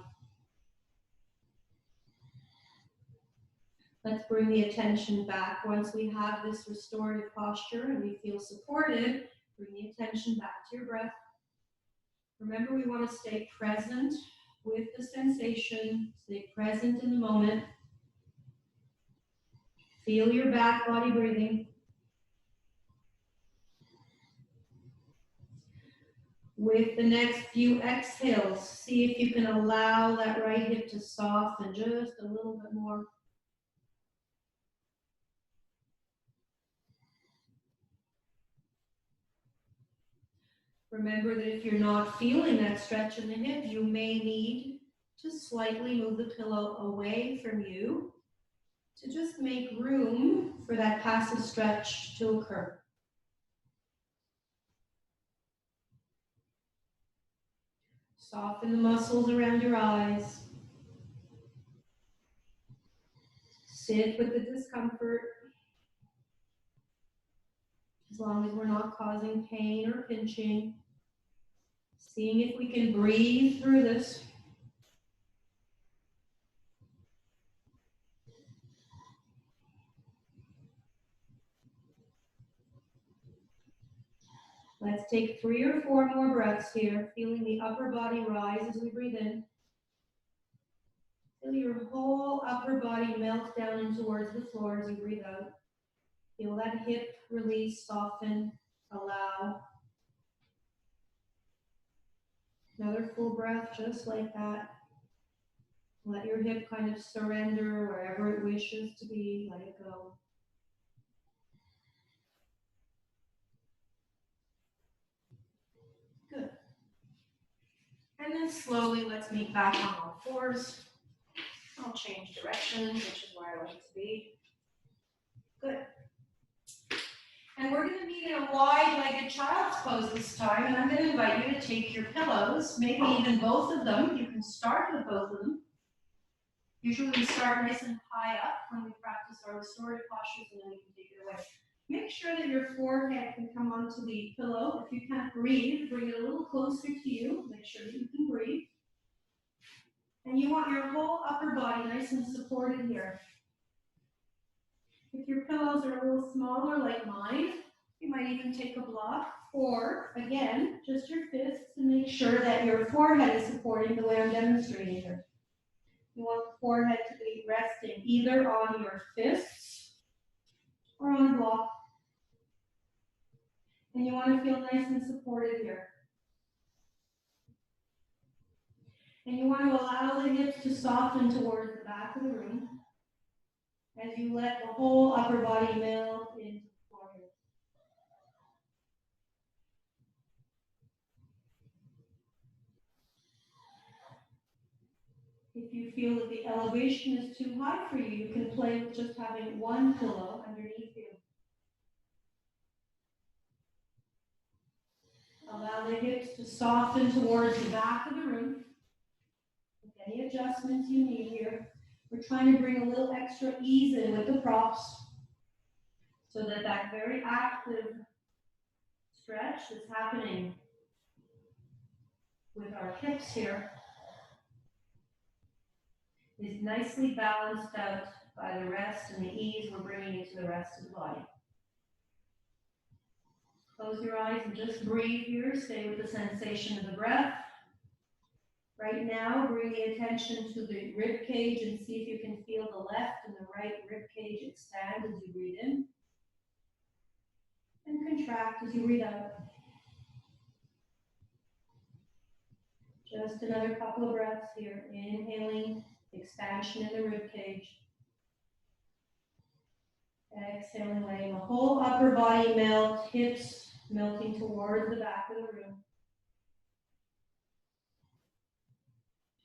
Let's bring the attention back. Once we have this restorative posture and we feel supported, bring the attention back to your breath. Remember, we want to stay present with the sensation, stay present in the moment. Feel your back body breathing. With the next few exhales, see if you can allow that right hip to soften just a little bit more. Remember that if you're not feeling that stretch in the hip, you may need to slightly move the pillow away from you to just make room for that passive stretch to occur. Soften the muscles around your eyes. Sit with the discomfort, as long as we're not causing pain or pinching. Seeing if we can breathe through this. Let's take 3 or 4 more breaths here, feeling the upper body rise as we breathe in. Feel your whole upper body melt down in towards the floor as you breathe out. Feel that hip release, soften, allow. Another full breath, just like that. Let your hip kind of surrender wherever it wishes to be. Let it go. Good. And then slowly, let's meet back on all fours. I'll change direction, which is where I like to be. Good. And we're going to meet in a wide-legged child's pose this time, and I'm going to invite you to take your pillows, maybe even both of them. You can start with both of them. Usually we start nice and high up when we practice our restorative postures, and then we can take it away. Make sure that your forehead can come onto the pillow. If you can't breathe, bring it a little closer to you. Make sure that you can breathe. And you want your whole upper body nice and supported here. If your pillows are a little smaller like mine, you might even take a block, or again, just your fists to make sure that your forehead is supporting the way I'm demonstrating here. You want the forehead to be resting either on your fists or on a block. And you want to feel nice and supported here. And you want to allow the hips to soften towards the back of the room as you let the whole upper body melt into the forehead. If you feel that the elevation is too high for you, you can play with just having one pillow underneath you. Allow the hips to soften towards the back of the room. With any adjustments you need here. We're trying to bring a little extra ease in with the props so that that very active stretch that's happening with our hips here is nicely balanced out by the rest and the ease we're bringing into the rest of the body. Close your eyes and just breathe here. Stay with the sensation of the breath. Right now, bring the attention to the rib cage and see if you can feel the left and the right rib cage expand as you breathe in. And contract as you breathe out. Just another couple of breaths here. Inhaling, expansion in the rib cage. Exhaling, letting the whole upper body melt, hips melting towards the back of the room.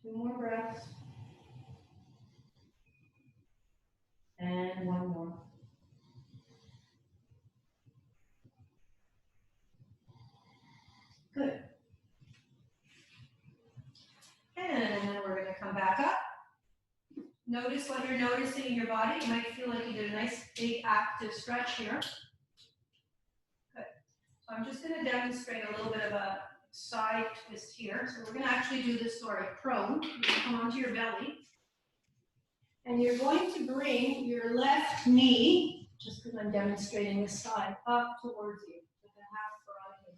2 more breaths. And 1 more. Good. And then we're going to come back up. Notice what you're noticing in your body. You might feel like you did a nice big active stretch here. Good. So I'm just going to demonstrate a little bit of a side twist here. So we're going to actually do this sort of prone. You're going to come onto your belly. And you're going to bring your left knee, just because I'm demonstrating this side, up towards you with a half carotid.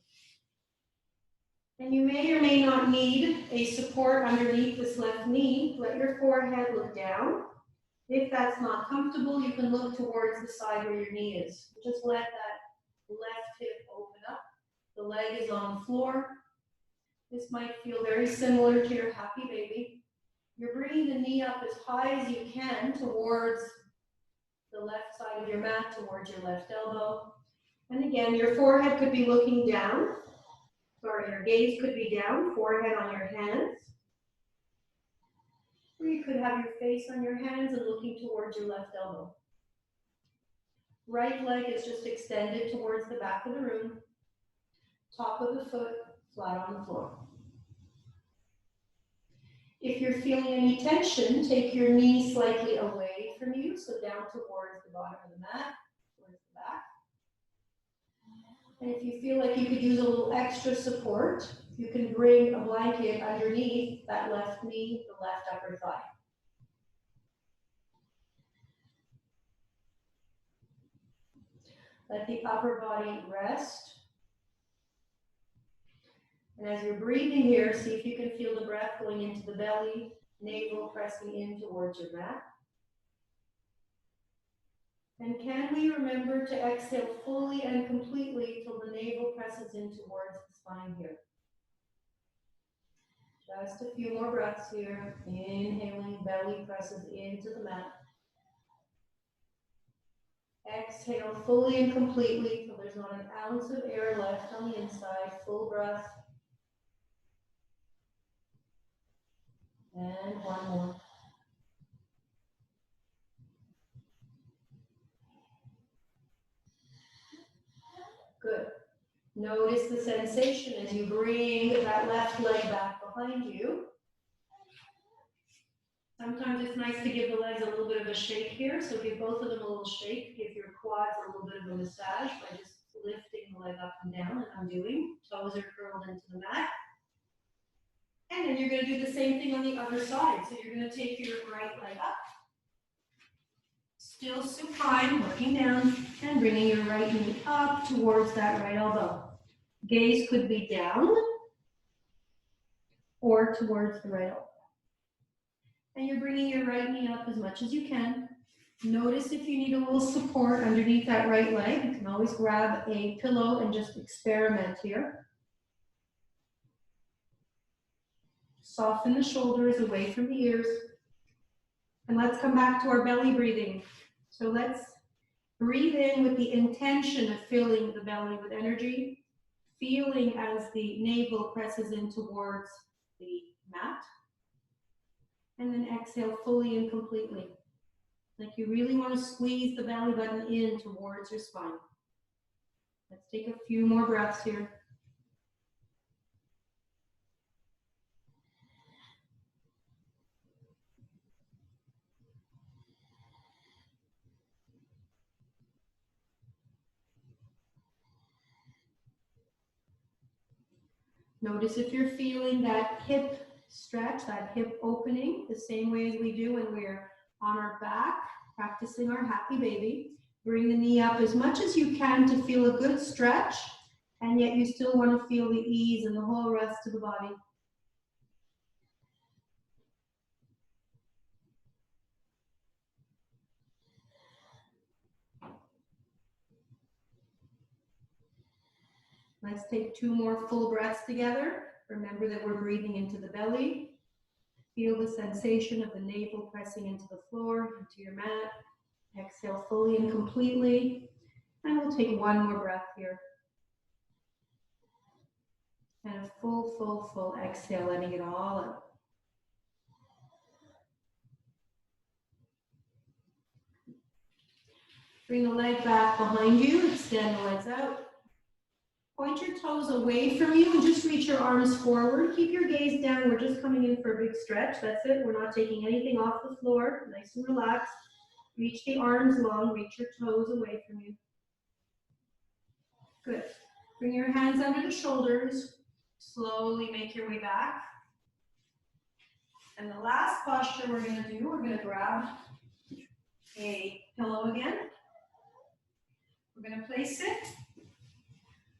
And you may or may not need a support underneath this left knee. Let your forehead look down. If that's not comfortable, you can look towards the side where your knee is. Just let that left hip open up. The leg is on the floor. This might feel very similar to your happy baby. You're bringing the knee up as high as you can towards the left side of your mat, towards your left elbow. And again, your forehead could be looking down. Sorry, your gaze could be down, forehead on your hands. Or you could have your face on your hands and looking towards your left elbow. Right leg is just extended towards the back of the room. Top of the foot flat on the floor. If you're feeling any tension, take your knee slightly away from you, so down towards the bottom of the mat, towards the back. And if you feel like you could use a little extra support, you can bring a blanket underneath that left knee, the left upper thigh. Let the upper body rest. And as you're breathing here, see if you can feel the breath going into the belly, navel pressing in towards your mat. And can we remember to exhale fully and completely till the navel presses in towards the spine here. Just a few more breaths here. Inhaling, belly presses into the mat. Exhale fully and completely till there's not an ounce of air left on the inside. Full breath. And one more. Good. Notice the sensation as you bring that left leg back behind you. Sometimes it's nice to give the legs a little bit of a shake here, so give both of them a little shake. Give your quads a little bit of a massage by just lifting the leg up and down and undoing. Toes are curled into the mat. And then you're going to do the same thing on the other side. So you're going to take your right leg up. Still supine, looking down, and bringing your right knee up towards that right elbow. Gaze could be down or towards the right elbow. And you're bringing your right knee up as much as you can. Notice if you need a little support underneath that right leg. You can always grab a pillow and just experiment here. Soften the shoulders away from the ears. And let's come back to our belly breathing. So let's breathe in with the intention of filling the belly with energy, feeling as the navel presses in towards the mat. And then exhale fully and completely. Like you really want to squeeze the belly button in towards your spine. Let's take a few more breaths here. Notice if you're feeling that hip stretch, that hip opening, the same way as we do when we're on our back, practicing our happy baby. Bring the knee up as much as you can to feel a good stretch, and yet you still want to feel the ease and the whole rest of the body. Let's take 2 more full breaths together. Remember that we're breathing into the belly. Feel the sensation of the navel pressing into the floor, into your mat. Exhale fully and completely. And we'll take 1 more breath here. And a full exhale, letting it all out. Bring the leg back behind you, extend the legs out. Point your toes away from you and just reach your arms forward. Keep your gaze down. We're just coming in for a big stretch. That's it. We're not taking anything off the floor. Nice and relaxed. Reach the arms long. Reach your toes away from you. Good. Bring your hands under the shoulders. Slowly make your way back. And the last posture we're going to do, we're going to grab a pillow again. We're going to place it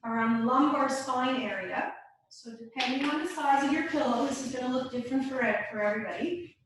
around the lumbar spine area. So depending on the size of your pillow, this is going to look different for everybody.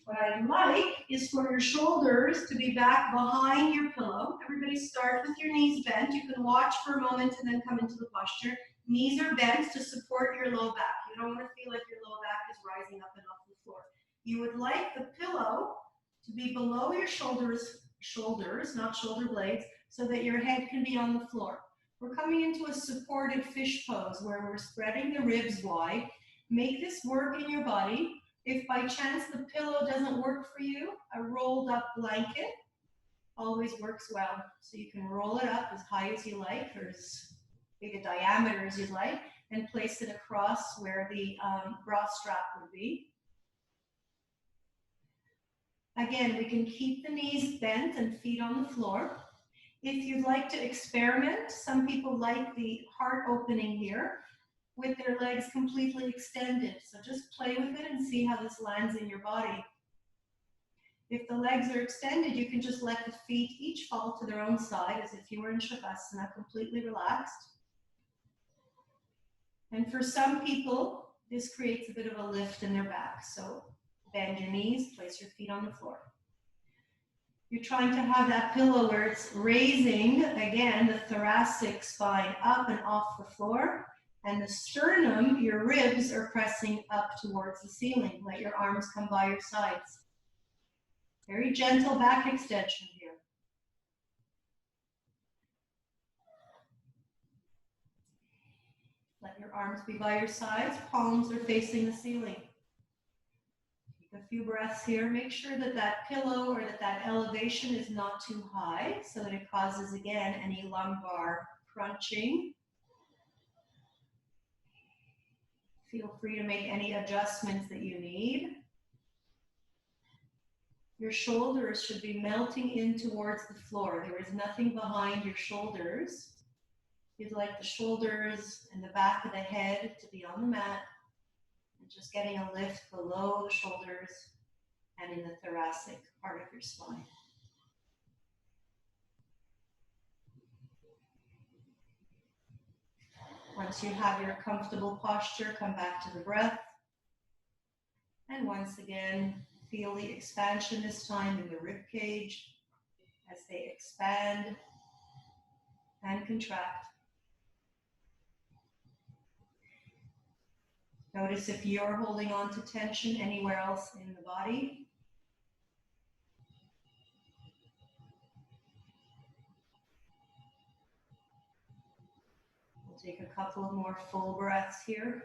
What I'd like is for your shoulders to be back behind your pillow. Everybody start with your knees bent. You can watch for a moment and then come into the posture. Knees are bent to support your low back. You don't want to feel like your low back is rising up and off the floor. You would like the pillow to be below your shoulders, not shoulder blades, so that your head can be on the floor. We're coming into a supported fish pose where we're spreading the ribs wide. Make this work in your body. If by chance the pillow doesn't work for you, a rolled up blanket always works well. So you can roll it up as high as you like, or as big a diameter as you'd like, and place it across where the bra strap would be. Again, we can keep the knees bent and feet on the floor. If you'd like to experiment, some people like the heart opening here with their legs completely extended. So just play with it and see how this lands in your body. If the legs are extended, you can just let the feet each fall to their own side as if you were in Shavasana, completely relaxed. And for some people, this creates a bit of a lift in their back. So bend your knees, place your feet on the floor. You're trying to have that pillow where it's raising, again, the thoracic spine up and off the floor. And the sternum, your ribs are pressing up towards the ceiling. Let your arms come by your sides. Very gentle back extension here. Let your arms be by your sides. Palms are facing the ceiling. Take a few breaths here. Make sure that that pillow or that elevation is not too high so that it causes, again, any lumbar crunching. Feel free to make any adjustments that you need. Your shoulders should be melting in towards the floor. There is nothing behind your shoulders. You'd like the shoulders and the back of the head to be on the mat, and just getting a lift below the shoulders and in the thoracic part of your spine. Once you have your comfortable posture, come back to the breath. And once again, feel the expansion this time in the rib cage as they expand and contract. Notice if you're holding on to tension anywhere else in the body. We'll take a couple of more full breaths here.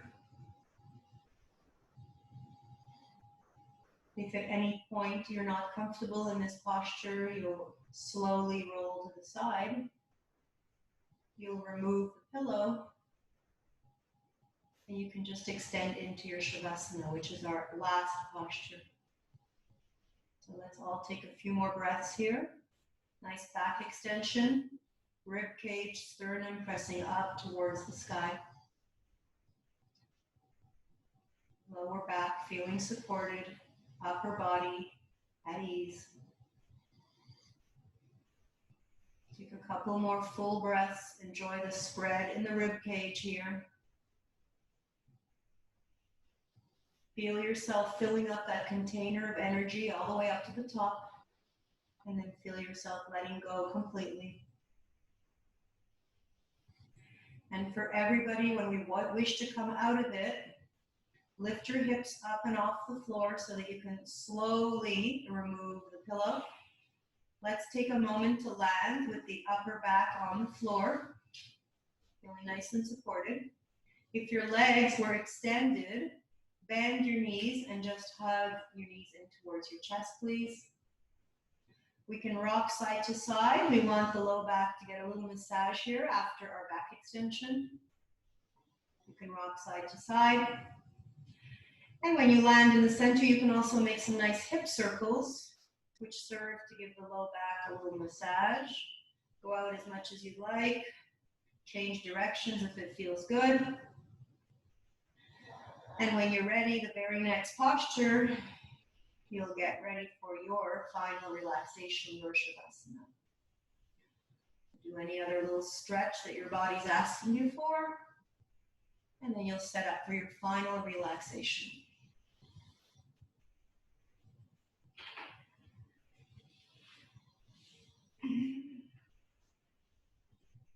If at any point you're not comfortable in this posture, you'll slowly roll to the side. You'll remove the pillow, and you can just extend into your Shavasana, which is our last posture. So let's all take a few more breaths here. Nice back extension, rib cage, sternum pressing up towards the sky. Lower back feeling supported, upper body at ease. Take a couple more full breaths. Enjoy the spread in the rib cage here. Feel yourself filling up that container of energy all the way up to the top, and then feel yourself letting go completely. And for everybody, when we wish to come out of it, lift your hips up and off the floor so that you can slowly remove the pillow. Let's take a moment to land with the upper back on the floor, feeling nice and supported. If your legs were extended, bend your knees and just hug your knees in towards your chest, please. We can rock side to side. We want the low back to get a little massage here after our back extension. You can rock side to side. And when you land in the center, you can also make some nice hip circles, which serve to give the low back a little massage. Go out as much as you'd like. Change directions if it feels good. And when you're ready, the very next posture, you'll get ready for your final relaxation, your Shavasana. Do any other little stretch that your body's asking you for, and then you'll set up for your final relaxation.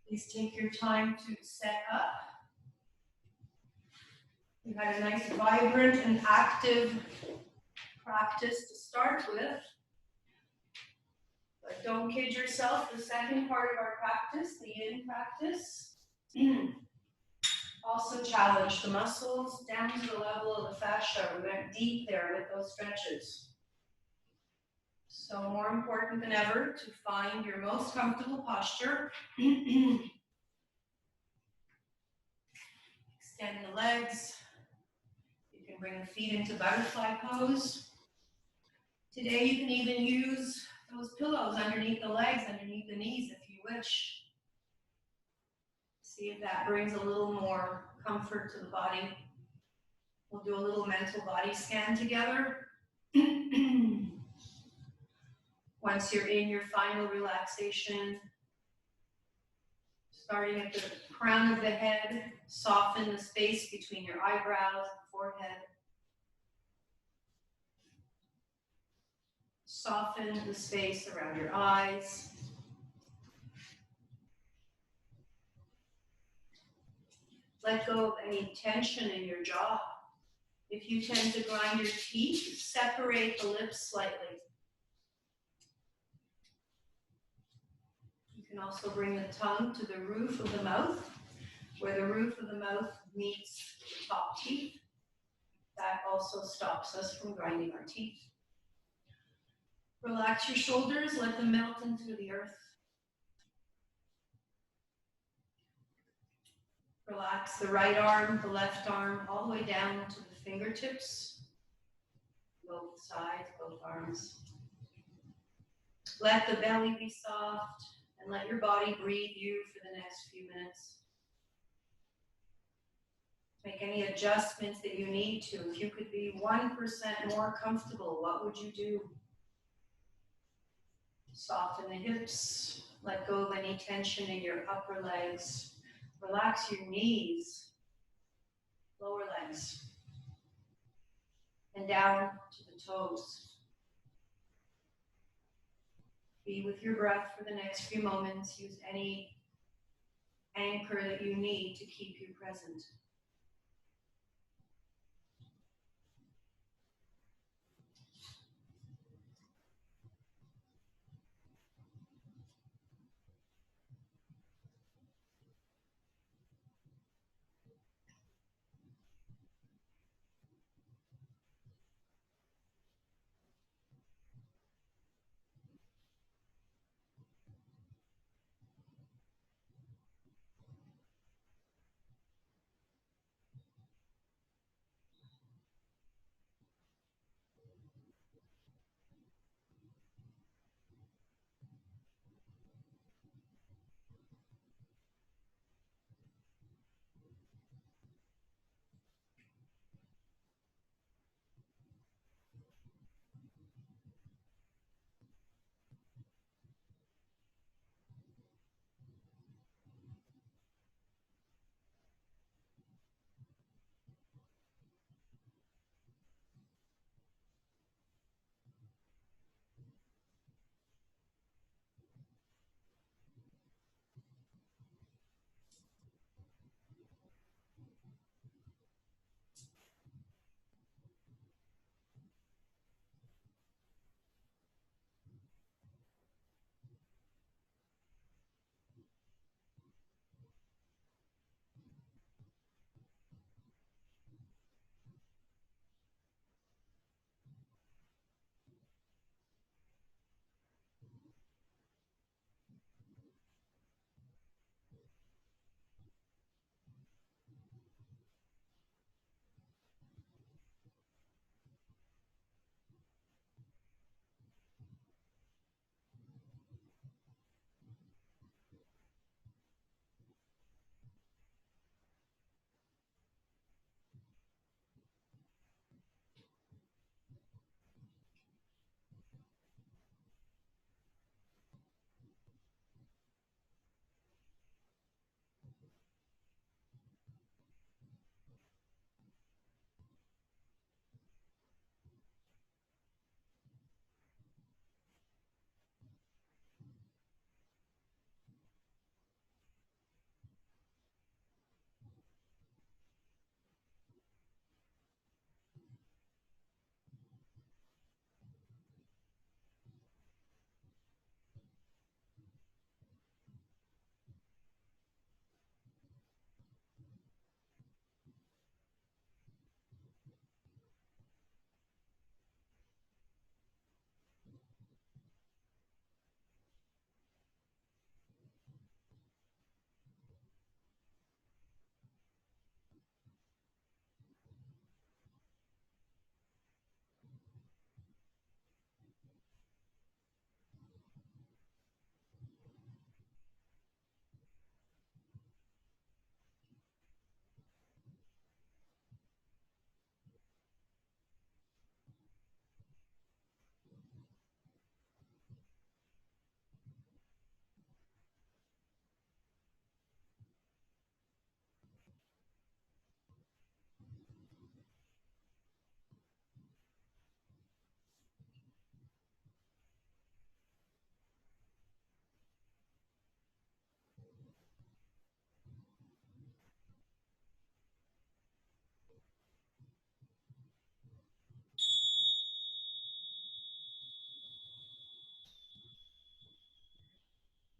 Please take your time to set up. You had a nice, vibrant and active practice to start with. But don't kid yourself, the second part of our practice, the yin practice, also challenge the muscles down to the level of the fascia. We went deep there with those stretches. So more important than ever to find your most comfortable posture. Extend the legs. You can bring the feet into butterfly pose. Today you can even use those pillows underneath the legs, underneath the knees if you wish. See if that brings a little more comfort to the body. We'll do a little mental body scan together. Once you're in your final relaxation, starting at the crown of the head, soften the space between your eyebrows and forehead. Soften the space around your eyes. Let go of any tension in your jaw. If you tend to grind your teeth, separate the lips slightly. You can also bring the tongue to the roof of the mouth, where the roof of the mouth meets the top teeth. That also stops us from grinding our teeth. Relax your shoulders, let them melt into the earth. Relax the right arm, the left arm, all the way down to the fingertips. Both sides, both arms. Let the belly be soft and let your body breathe you for the next few minutes. Make any adjustments that you need to. If you could be 1% more comfortable, what would you do? Soften the hips. Let go of any tension in your upper legs. Relax your knees, lower legs, and down to the toes. Be with your breath for the next few moments. Use any anchor that you need to keep you present.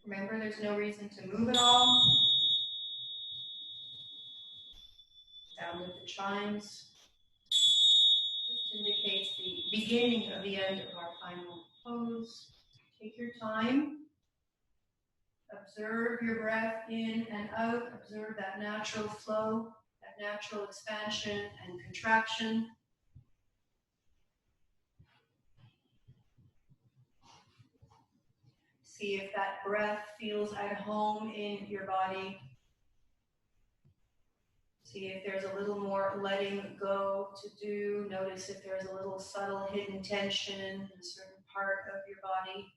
Remember, there's no reason to move at all. Sound of the chimes just indicates the beginning of the end of our final pose. Take your time. Observe your breath in and out. Observe that natural flow, that natural expansion and contraction. See if that breath feels at home in your body. See if there's a little more letting go to do. Notice if there's a little subtle hidden tension in a certain part of your body.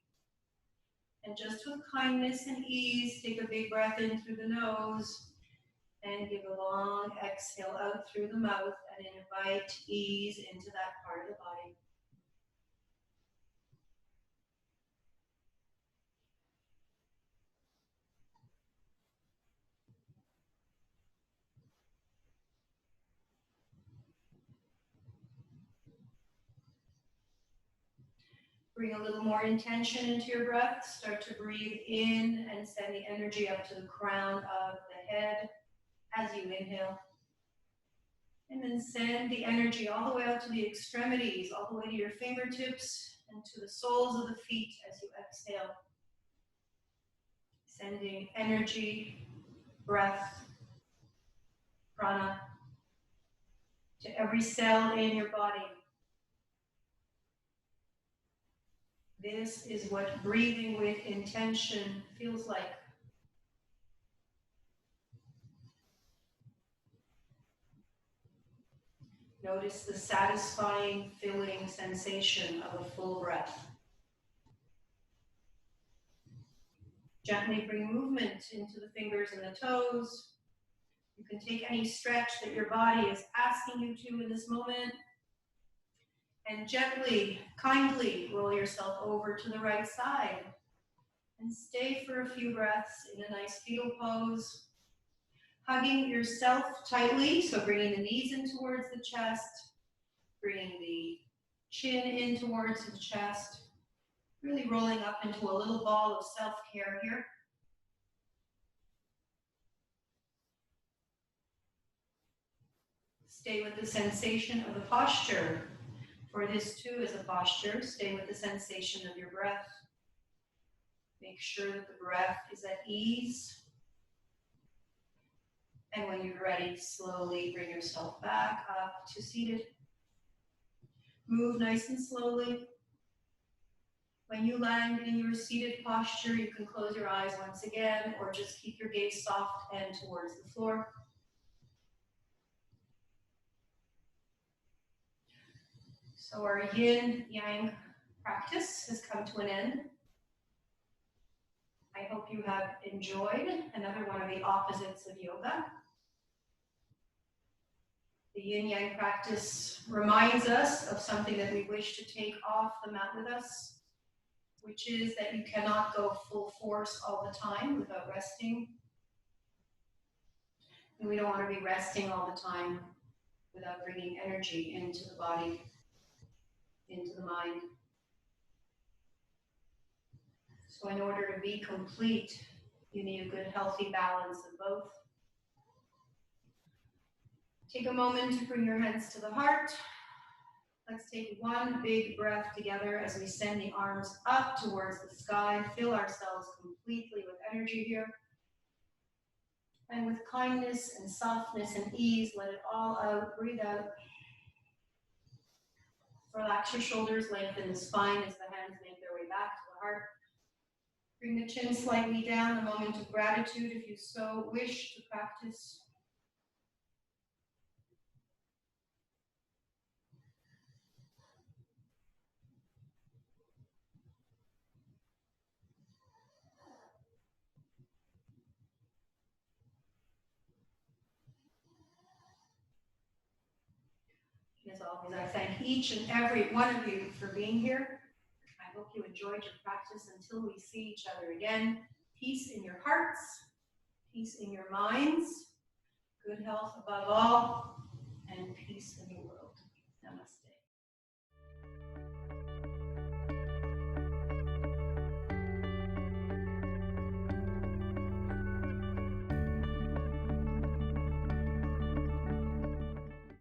And just with kindness and ease, take a big breath in through the nose and give a long exhale out through the mouth and invite ease into that part of the body. Bring a little more intention into your breath. Start to breathe in and send the energy up to the crown of the head as you inhale. And then send the energy all the way out to the extremities, all the way to your fingertips and to the soles of the feet as you exhale. Sending energy, breath, prana to every cell in your body. This is what breathing with intention feels like. Notice the satisfying, filling sensation of a full breath. Gently bring movement into the fingers and the toes. You can take any stretch that your body is asking you to in this moment. And gently, kindly roll yourself over to the right side. And stay for a few breaths in a nice fetal pose. Hugging yourself tightly, so bringing the knees in towards the chest. Bringing the chin in towards the chest. Really rolling up into a little ball of self-care here. Stay with the sensation of the posture. For this too is a posture. Stay with the sensation of your breath. Make sure that the breath is at ease. And when you're ready, slowly bring yourself back up to seated. Move nice and slowly. When you land in your seated posture, you can close your eyes once again, or just keep your gaze soft and towards the floor. So our Yin Yang practice has come to an end. I hope you have enjoyed another one of the opposites of yoga. The Yin Yang practice reminds us of something that we wish to take off the mat with us, which is that you cannot go full force all the time without resting. And we don't want to be resting all the time without bringing energy into the body, into the mind. So in order to be complete, you need a good, healthy balance of both. Take a moment to bring your hands to the heart. Let's take one big breath together as we send the arms up towards the sky. Fill ourselves completely with energy here. And with kindness and softness and ease, let it all out. Breathe out. Relax your shoulders, lengthen the spine as the hands make their way back to the heart. Bring the chin slightly down, a moment of gratitude if you so wish to practice. As always, I thank each and every one of you for being here. I hope you enjoyed your practice until we see each other again. Peace in your hearts, peace in your minds, good health above all.